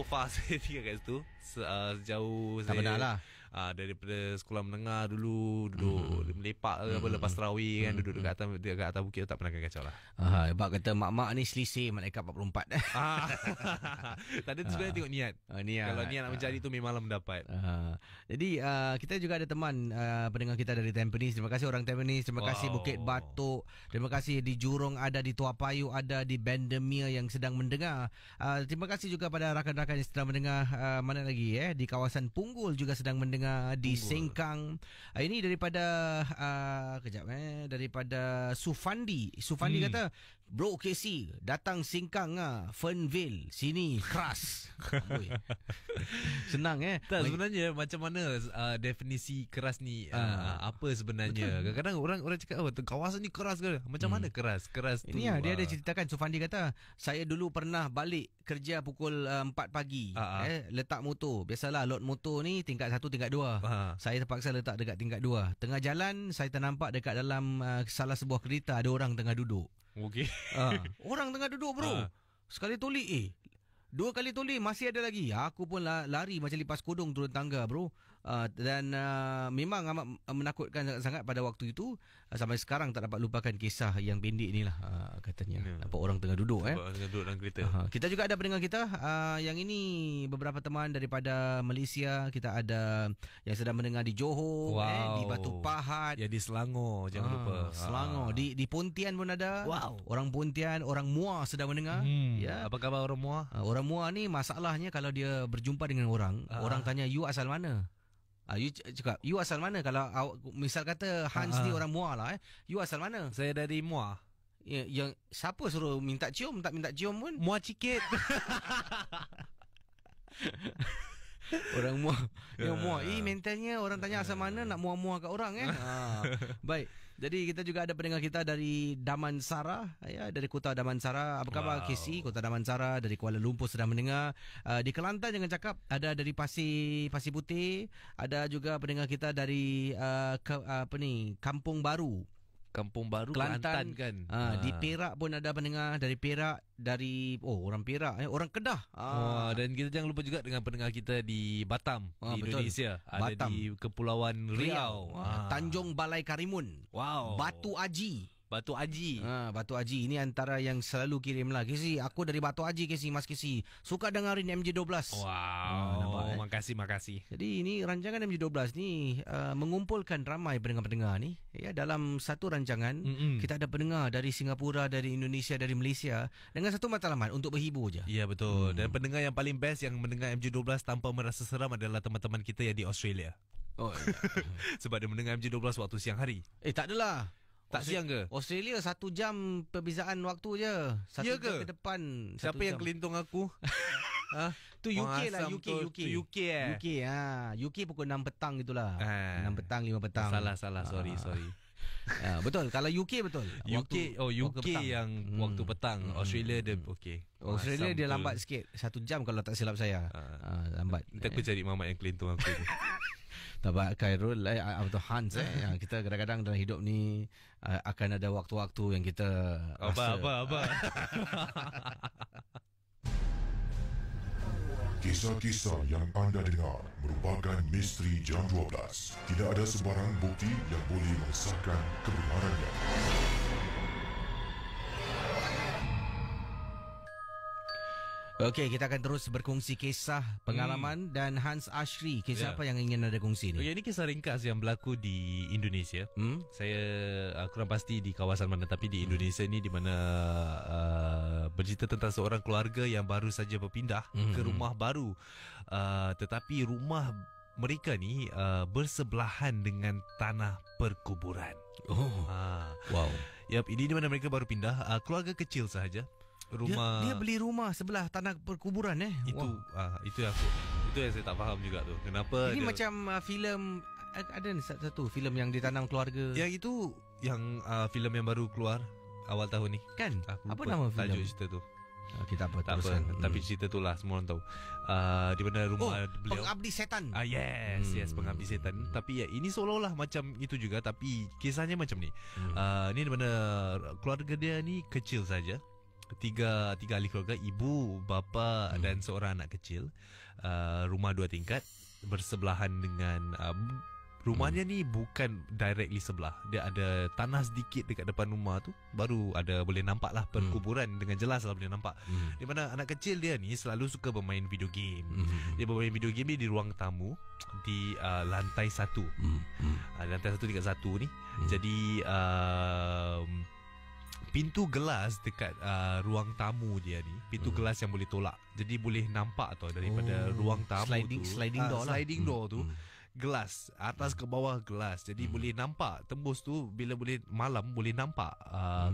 far saya tinggal kat situ sejauh tak saya pernah lah. Daripada sekolah menengah dulu duduk melepak ke apa lepas tarawih kan, duduk dekat atas bukit tu, tak pernah kacau lah. Sebab kata mak-mak ni selisih malaikat 44. Tadi tu sebenarnya tengok niat. Kalau niat nak mencari tu memanglah mendapat. Jadi kita juga ada teman pendengar kita dari Tampines. Terima kasih orang Tampines. Terima kasih Bukit Batok. Terima kasih di Jurong ada, di Tua Payoh ada, di Bendemeer yang sedang mendengar. Terima kasih juga pada rakan-rakan yang sedang mendengar mana lagi di kawasan Punggol juga sedang mendengar, di Sengkang. Ini daripada daripada Sufandi. Sufandi kata, "Bro KC datang Sengkang Fernville sini keras." Senang Tak, sebenarnya macam mana definisi keras ni, apa sebenarnya? Kadang-kadang orang cakap kawasan ni keras ke? Macam mana keras? Keras tu. Ini dia ada ceritakan. Sufandi kata, "Saya dulu pernah balik kerja pukul 4 pagi. Letak motor. Biasalah load motor ni tingkat 1, tingkat 2. Saya terpaksa letak dekat tingkat 2. Tengah jalan saya ternampak dekat dalam salah sebuah kereta ada orang tengah duduk. Okey. Orang tengah duduk bro. Sekali tolak 2 kali tolak masih ada lagi. Aku pun lari macam lipas kodong turun tangga bro. Dan memang amat menakutkan sangat pada waktu itu. Sampai sekarang tak dapat lupakan kisah yang pendek ni lah, katanya. Nampak orang tengah duduk. Tengah duduk dalam kereta. Kita juga ada pendengar kita. Yang ini beberapa teman daripada Malaysia. Kita ada yang sedang mendengar di Johor, di Batu Pahat. Ya, di Selangor, jangan lupa. Selangor. Di Pontian pun ada. Orang Pontian, orang Muar sedang mendengar. Apa khabar orang Muar? Orang Muar ni masalahnya kalau dia berjumpa dengan orang, orang tanya, "You asal mana?" You cakap, "You asal mana?" Kalau misal kata Hans ni orang Muar lah. "You asal mana?" "Saya dari Muar." Yang siapa suruh minta cium? Tak minta cium pun. Muar sikit. Orang Muar. Yang Muar. Mentalnya orang tanya asal mana nak muar-muar kat orang. Baik. Jadi kita juga ada pendengar kita dari Damansara, dari kota Damansara. Apa khabar KC? Kota Damansara dari Kuala Lumpur sedang mendengar. Di Kelantan jangan cakap, ada dari Pasir Putih. Ada juga pendengar kita dari Kampung Baru. Kampung Baru, Kelantan kan. Di Perak pun ada pendengar dari Perak, dari orang Perak, orang Kedah. Dan kita jangan lupa juga dengan pendengar kita di Batam, di betul. Indonesia. Ada Batam. di Kepulauan Riau. Tanjung Balai Karimun. Batu Aji. Batu Aji. Batu Aji ini antara yang selalu kirim lah. KC, aku dari Batu Aji KC, Mas KC. Suka dengarin MJ12. Nampak, makasih. Jadi ini rancangan MJ12 ni mengumpulkan ramai pendengar-pendengar ni. Dalam satu rancangan kita ada pendengar dari Singapura, dari Indonesia, dari Malaysia dengan satu matlamat untuk berhibur je. Ya, betul. Dan pendengar yang paling best yang mendengar MJ12 tanpa merasa seram adalah teman-teman kita yang di Australia. Sebab dia mendengar MJ12 waktu siang hari. Tak adalah. Tak siang ke? Australia 1 jam perbezaan waktu je. 1 jam ke depan. Siapa yang kelintung aku? Tu UK lah, UK. UK pukul 6 petang gitulah. 6 petang, 5 petang. Salah, sorry. Betul, kalau UK betul. UK yang waktu petang. Australia dia okey. Australia dia lambat sikit. 1 jam kalau tak silap saya. Lambat. Nanti aku cari mamak yang kelintung aku ni. Tabak Khairul atau Hans kita kadang-kadang dalam hidup ni akan ada waktu-waktu yang kita apa. Kisah-kisah yang anda dengar merupakan misteri jam 12. Tidak ada sebarang bukti yang boleh mengesahkan kebenarannya. Okey, kita akan terus berkongsi kisah, pengalaman dan Hans Ashri, kisah apa yang ingin anda kongsi ni? Okay, ini kisah ringkas yang berlaku di Indonesia. Saya kurang pasti di kawasan mana, tapi di Indonesia ni di mana bercerita tentang seorang keluarga yang baru saja berpindah ke rumah baru. Tetapi rumah mereka ni bersebelahan dengan tanah perkuburan. Wow. Yap, ini di mana mereka baru pindah, keluarga kecil sahaja. Dia beli rumah sebelah tanah perkuburan Itu yang saya tak faham juga tu. Kenapa ini macam filem, ada satu filem yang ditanam keluarga. Yang itu yang filem yang baru keluar awal tahun ni kan? Apa nama filem? Tajuk cerita tu. Kita tak apa. Tapi cerita tu lah semua orang tahu. Di mana rumah beliau, Pengabdi Setan. Yes, Pengabdi Setan. Tapi ya, ini seolah-olah macam itu juga, tapi kisahnya macam ni. Ini di mana keluarga dia ni kecil saja. Tiga ahli keluarga, ibu, bapa dan seorang anak kecil. Rumah 2 tingkat bersebelahan dengan rumahnya ni bukan directly sebelah. Dia ada tanah sedikit dekat depan rumah tu, baru ada boleh nampak lah perkuburan dengan jelas lah boleh nampak. Di mana anak kecil dia ni selalu suka bermain video game. Dia bermain video game ni di ruang tamu di lantai 1. Lantai 1 tingkat 1 ni. Jadi pintu gelas dekat ruang tamu dia ni, pintu gelas yang boleh tolak. Jadi boleh nampak tau daripada ruang tamu sliding door lah. Sliding door tu gelas, atas ke bawah gelas. Jadi boleh nampak tembus tu, bila boleh malam boleh nampak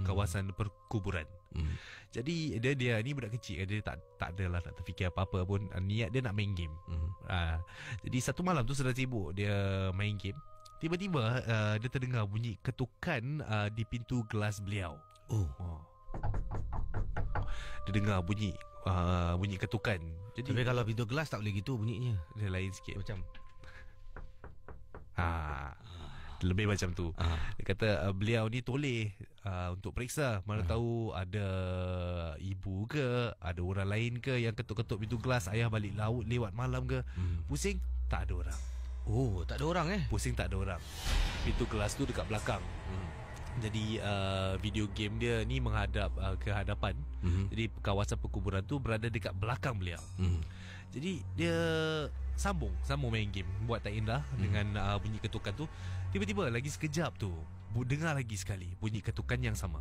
kawasan perkuburan. Jadi dia ni budak kecil, dia tak adalah nak terfikir apa-apa pun. Niat dia nak main game. Jadi satu malam tu sedang sibuk dia main game, tiba-tiba dia terdengar bunyi ketukan di pintu gelas beliau. Dia dengar bunyi ketukan. Jadi tapi kalau pintu gelas tak boleh gitu bunyinya. Dia lain sikit, macam lebih macam tu. Dia kata beliau ni toleh untuk periksa, mana tahu ada ibu ke, ada orang lain ke yang ketuk-ketuk pintu gelas, ayah balik laut lewat malam ke. Pusing, tak ada orang. Tak ada orang Pusing, tak ada orang. Pintu gelas tu dekat belakang. Jadi video game dia ni menghadap ke hadapan. Jadi kawasan perkuburan tu berada dekat belakang beliau. Jadi dia sambung main game, buat tak indah dengan bunyi ketukan tu. Tiba-tiba lagi sekejap tu dengar lagi sekali bunyi ketukan yang sama.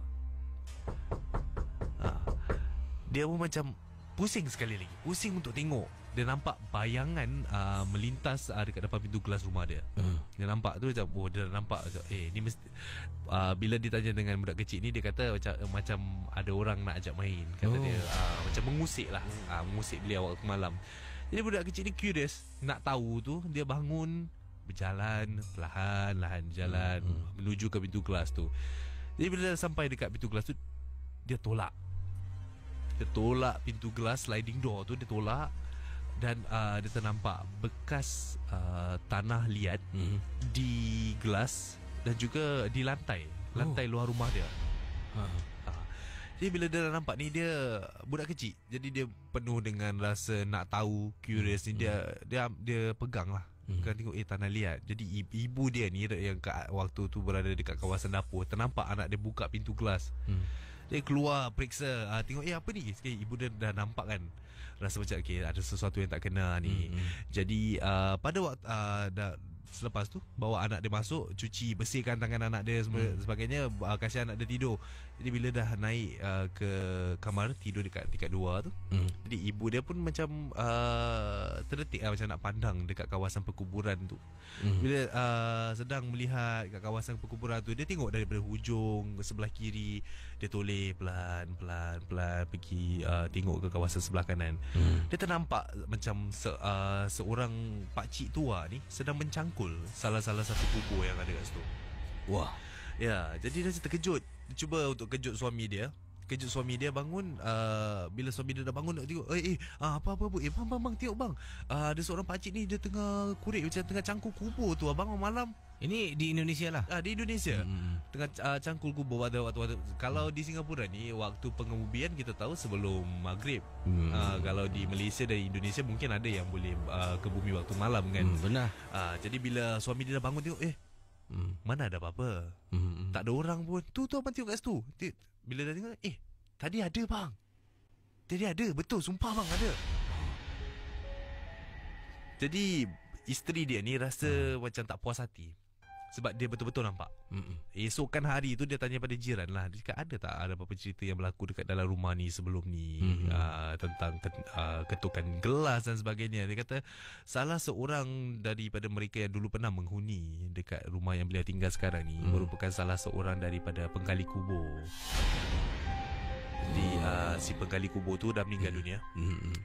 Dia pun macam pusing sekali lagi, pusing untuk tengok. Dia nampak bayangan melintas dekat depan pintu gelas rumah dia. Dia nampak tu macam, dia nampak ni mesti bila ditanya dengan budak kecil ni, dia kata macam ada orang nak ajak main. Kata dia macam mengusik lah, mengusik beliau waktu malam. Jadi budak kecil ni curious nak tahu tu. Dia bangun, berjalan perlahan-lahan jalan menuju ke pintu gelas tu. Jadi bila sampai dekat pintu gelas tu, dia tolak pintu gelas, sliding door tu dia tolak. Dan dia ternampak bekas tanah liat di gelas dan juga di lantai luar rumah dia. Jadi bila dia nampak ni, dia budak kecil, jadi dia penuh dengan rasa nak tahu, curious ni. Dia pegang lah, kan tengok tanah liat. Jadi ibu dia ni yang waktu tu berada dekat kawasan dapur, ternampak anak dia buka pintu gelas. Dia keluar periksa, tengok apa ni. Sekali ibu dia dah nampak kan, rasa macam ada sesuatu yang tak kena ni. Jadi pada waktu selepas tu bawa anak dia masuk, cuci, bersihkan tangan anak dia sebagainya, kasih anak dia tidur. Jadi bila dah naik ke kamar tidur dekat tingkat 2 tu, jadi ibu dia pun macam terdetik macam nak pandang dekat kawasan perkuburan tu. Bila sedang melihat kat kawasan perkuburan tu, dia tengok daripada hujung sebelah kiri. Dia toleh pelan-pelan pergi tengok ke kawasan sebelah kanan. Dia ternampak macam seorang pakcik tua ni sedang mencangkul salah satu kubur yang ada kat situ. Wah. Ya, jadi dia terkejut. Dia cuba untuk kejut suami dia. Bangun. Bila suami dia dah bangun, nak tengok, apa bang tengok bang, ada seorang pakcik ni, dia tengah kurik macam tengah cangkul kubur tu abang malam. Ini di Indonesia lah. Di Indonesia. Tengah cangkul kubur pada waktu. Kalau di Singapura ni, waktu pengebumian kita tahu sebelum maghrib. Kalau di Malaysia dan Indonesia mungkin ada yang boleh ke bumi waktu malam kan. Benar. Jadi bila suami dia dah bangun, tengok mana ada apa-apa. Tak ada orang pun. Tu abang tengok kat situ. Bila dah tengok, tadi ada bang. Jadi ada, betul, sumpah bang, ada. Jadi isteri dia ni rasa macam tak puas hati sebab dia betul-betul nampak. Esokkan hari tu dia tanya pada jiran lah. Dia cakap, ada tak ada apa-apa cerita yang berlaku dekat dalam rumah ni sebelum ni, tentang ketukan gelas dan sebagainya. Dia kata salah seorang daripada mereka yang dulu pernah menghuni dekat rumah yang beliau tinggal sekarang ni merupakan salah seorang daripada penggali kubur. Jadi si penggali kubur tu dah meninggal dunia,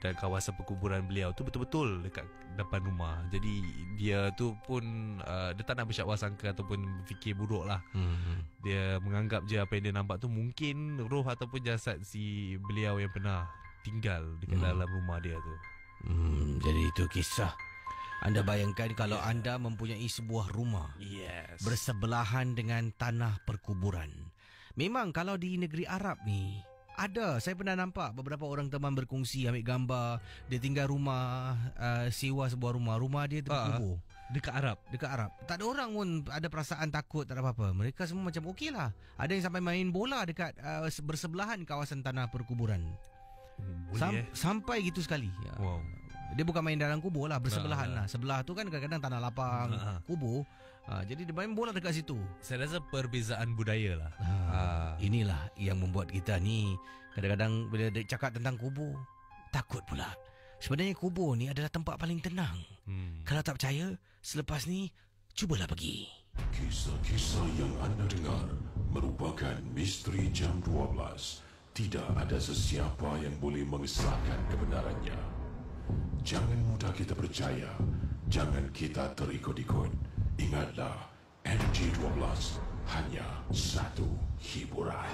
dan kawasan perkuburan beliau tu betul-betul dekat depan rumah. Jadi dia tu pun dia tak nak bersyak sangka ataupun fikir buruk lah. Dia menganggap je apa yang dia nampak tu mungkin roh ataupun jasad si beliau yang pernah tinggal dekat dalam rumah dia tu. Jadi itu kisah. Anda bayangkan kalau anda mempunyai sebuah rumah bersebelahan dengan tanah perkuburan. Memang kalau di negeri Arab ni ada, saya pernah nampak beberapa orang teman berkongsi, ambil gambar, dia tinggal rumah, sewa sebuah rumah dia terkubur. Dekat Arab. Tak ada orang pun ada perasaan takut, tak ada apa-apa. Mereka semua macam okey lah. Ada yang sampai main bola dekat bersebelahan kawasan tanah perkuburan. Sampai gitu sekali. Wow. Dia bukan main dalam kubur lah, bersebelahan lah. Sebelah tu kan kadang-kadang tanah lapang, kubur. Jadi dia main bola dekat situ. Saya rasa perbezaan budaya lah. Inilah yang membuat kita ni kadang-kadang bila dia cakap tentang kubur, takut pula. Sebenarnya kubur ni adalah tempat paling tenang. Kalau tak percaya, selepas ni cubalah pergi. Kisah-kisah yang anda dengar merupakan misteri jam 12. Tidak ada sesiapa yang boleh mengesahkan kebenarannya. Jangan mudah kita percaya. Jangan kita terikut-ikut. Ingatlah, MG12 hanya satu hiburan.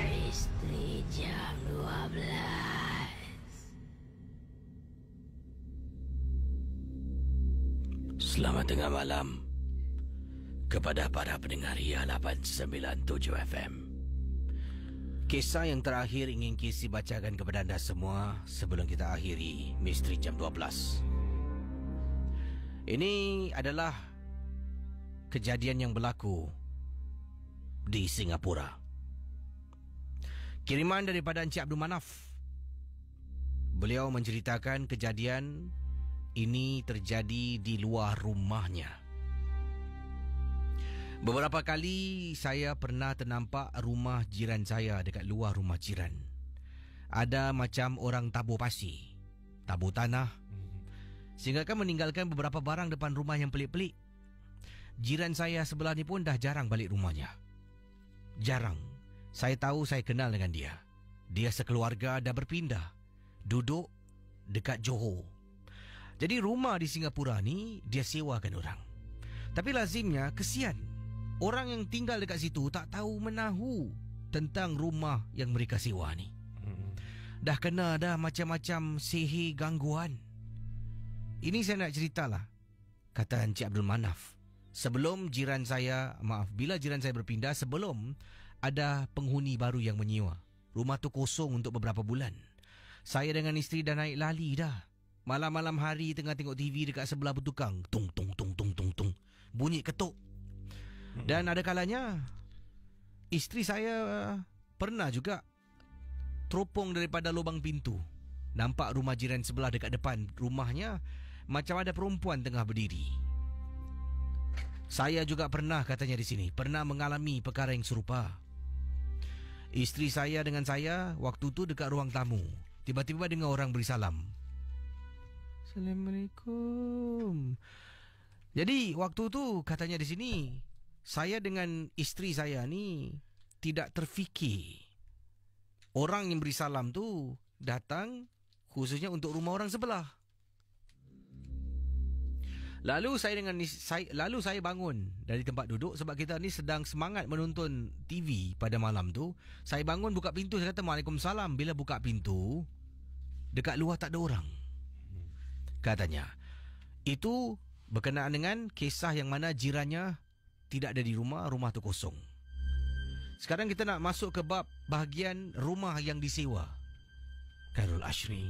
Misteri jam 12. Selamat tengah malam kepada para pendengar Ria 897 FM. Kisah yang terakhir ingin Kisi bacakan kepada anda semua sebelum kita akhiri Misteri Jam 12. Ini adalah kejadian yang berlaku di Singapura. Kiriman daripada Encik Abdul Manaf. Beliau menceritakan kejadian ini terjadi di luar rumahnya. Beberapa kali saya pernah ternampak rumah jiran saya dekat luar rumah jiran. Ada macam orang tabur pasir, tabur tanah, sehingga kan meninggalkan beberapa barang depan rumah yang pelik-pelik. Jiran saya sebelah ni pun dah jarang balik rumahnya. Jarang. Saya tahu, saya kenal dengan dia. Dia sekeluarga dah berpindah, duduk dekat Johor. Jadi rumah di Singapura ni dia sewakan orang. Tapi lazimnya kesian, orang yang tinggal dekat situ tak tahu menahu tentang rumah yang mereka sewa ni. Dah kena dah macam-macam sihir gangguan. Ini saya nak ceritalah, kata Encik Abdul Manaf. Bila jiran saya berpindah, sebelum ada penghuni baru yang menyewa. Rumah tu kosong untuk beberapa bulan. Saya dengan isteri dah naik lali dah. Malam-malam hari tengah tengok TV dekat sebelah bertukang. Tung tung tung tung tung tung. Bunyi ketuk. Dan ada kalanya isteri saya pernah juga teropong daripada lubang pintu. Nampak rumah jiran sebelah dekat depan rumahnya macam ada perempuan tengah berdiri. Saya juga pernah, katanya di sini, pernah mengalami perkara yang serupa. Isteri saya dengan saya waktu tu dekat ruang tamu. Tiba-tiba dengar orang beri salam. Assalamualaikum. Jadi waktu tu, katanya di sini, saya dengan isteri saya ni tidak terfikir orang yang beri salam tu datang khususnya untuk rumah orang sebelah. Lalu saya bangun dari tempat duduk sebab kita ni sedang semangat menonton TV pada malam tu. Saya bangun buka pintu, saya kata Waalaikumsalam. Bila buka pintu, dekat luar tak ada orang. Katanya itu berkenaan dengan kisah yang mana jirannya tidak ada di rumah tu kosong. Sekarang kita nak masuk ke bab bahagian rumah yang disewa. Khairul Ashri,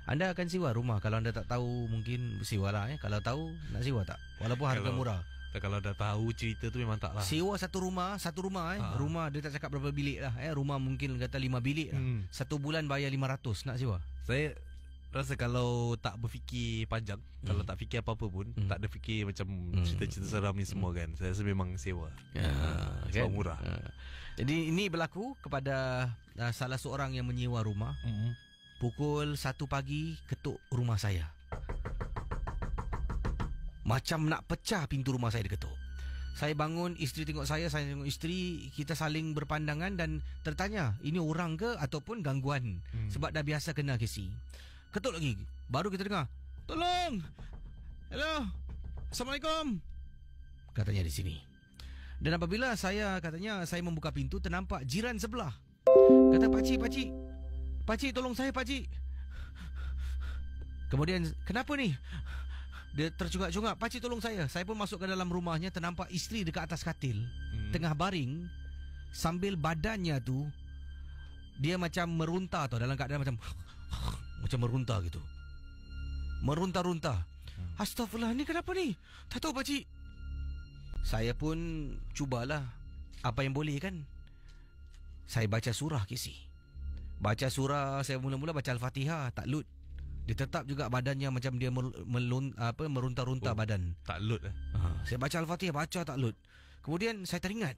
anda akan sewa rumah? Kalau anda tak tahu, mungkin sewalah. Kalau tahu, nak sewa tak? Walaupun harga murah. Kalau dah tahu cerita tu memang tak lah. Sewa satu rumah. Rumah dia tak cakap berapa bilik lah. Rumah mungkin kata 5 bilik lah. Satu bulan bayar 500 nak sewa. Saya rasa kalau tak berfikir panjang, kalau tak fikir apa-apa pun, tak ada fikir macam cerita-cerita seram ni semua kan, saya rasa memang sewa. Sewa Kan? murah. Jadi ini berlaku kepada salah seorang yang menyewa rumah. Pukul 1 pagi ketuk rumah saya. Macam nak pecah pintu rumah saya diketuk. Saya bangun, isteri tengok saya tengok isteri, kita saling berpandangan dan tertanya, ini orang ke ataupun gangguan? Sebab dah biasa kena kesi. Ketuk lagi, baru kita dengar, tolong, hello, Assalamualaikum, katanya di sini. Dan apabila saya membuka pintu, ternampak jiran sebelah. Kata, Pakcik, tolong saya, Pakcik. Kemudian, kenapa ni? Dia tercungak-cungak, Pakcik tolong saya. Saya pun masuk ke dalam rumahnya, ternampak isteri dekat atas katil, tengah baring, sambil badannya tu, dia macam meruntah tau, dalam keadaan macam macam meruntah gitu. Meruntah-runtah. Astaghfirullah, ni kenapa ni? Tak tahu, Pakcik. Saya pun cubalah apa yang boleh kan. Saya baca surah kisi. Baca surah, saya mula-mula baca Al-Fatihah, tak lut. Dia tetap juga badannya macam dia meruntah-runtah badan. Tak lut lah. Saya baca Al-Fatihah, baca tak lut. Kemudian saya teringat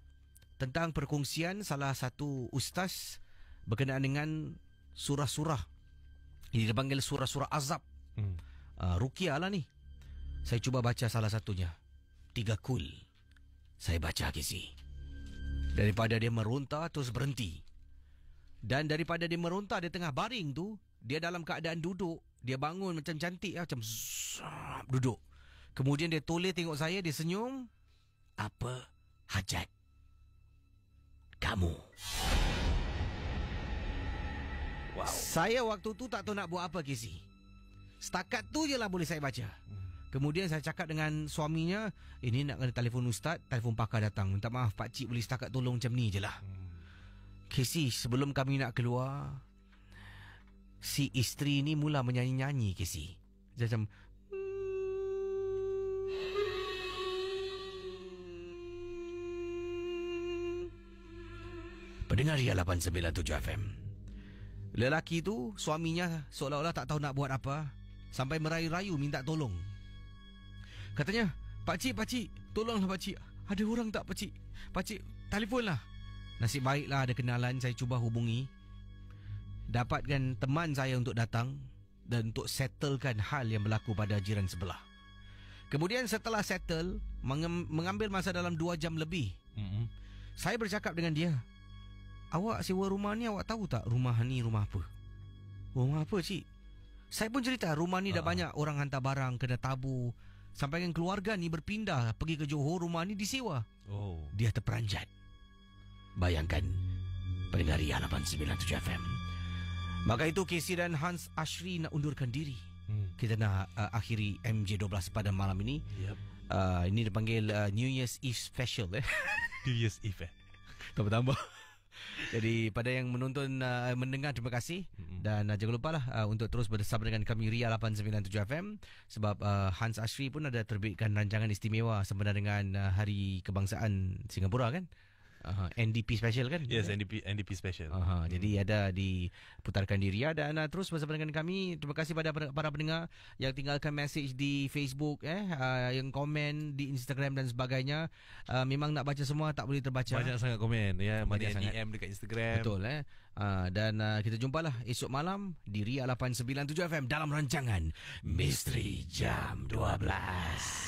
tentang perkongsian salah satu ustaz berkenaan dengan surah-surah. Ini dipanggil surah-surah azab. Ruqyah lah ni. Saya cuba baca salah satunya. 3 kul. Saya baca kisi. Daripada dia meruntah terus berhenti. Dan daripada dia meruntah, dia tengah baring tu, dia dalam keadaan duduk. Dia bangun macam cantik, macam duduk. Kemudian dia toleh tengok saya, dia senyum. Apa hajat kamu? Wow. Saya waktu tu tak tahu nak buat apa, Kisi. Setakat tu je lah boleh saya baca. Kemudian saya cakap dengan suaminya, ini nak kena telefon ustaz, telefon pakar datang. Minta maaf pakcik, boleh setakat tolong macam ni je lah. Kisi, sebelum kami nak keluar, si isteri ni mula menyanyi-nyanyi, Kisi. Macam pendengar Ria 897 FM. Lelaki tu, suaminya seolah-olah tak tahu nak buat apa, sampai merayu-rayu minta tolong. Katanya, pakcik, tolonglah pakcik. Ada orang tak pakcik? Pakcik, telefonlah. Nasib baiklah ada kenalan, saya cuba hubungi. Dapatkan teman saya untuk datang dan untuk settlekan hal yang berlaku pada jiran sebelah. Kemudian setelah settle, mengambil masa dalam 2 jam lebih. Saya bercakap dengan dia. Awak sewa rumah ni, awak tahu tak rumah ni rumah apa? Rumah apa, cik? Saya pun cerita, rumah ni dah banyak orang hantar barang, kena tabu. Sampai kan keluarga ni berpindah pergi ke Johor, rumah ni disewa. Dia terperanjat. Bayangkan, pendengar Ria 897 FM. Maka itu Casey dan Hans Ashri nak undurkan diri. Kita nak akhiri MJ12 pada malam ini. Ini dipanggil New Year's Eve special. New Year's Eve tambah-tambah. Jadi pada yang menonton, mendengar, terima kasih. Dan jangan lupa lah untuk terus bersama dengan kami Ria 897 FM. Sebab Hans Ashri pun ada terbitkan rancangan istimewa sempena dengan Hari Kebangsaan Singapura kan. NDP special kan? Yes, NDP special. Jadi ada diputarkan di Ria. Dan terus bersama dengan kami. Terima kasih pada para pendengar yang tinggalkan message di Facebook, yang komen di Instagram dan sebagainya. Memang nak baca semua tak boleh terbaca. Banyak sangat komen ya. Banyak sangat DM dekat Instagram. Betul dan kita jumpalah esok malam di Ria 897 FM dalam rancangan Misteri Jam 12.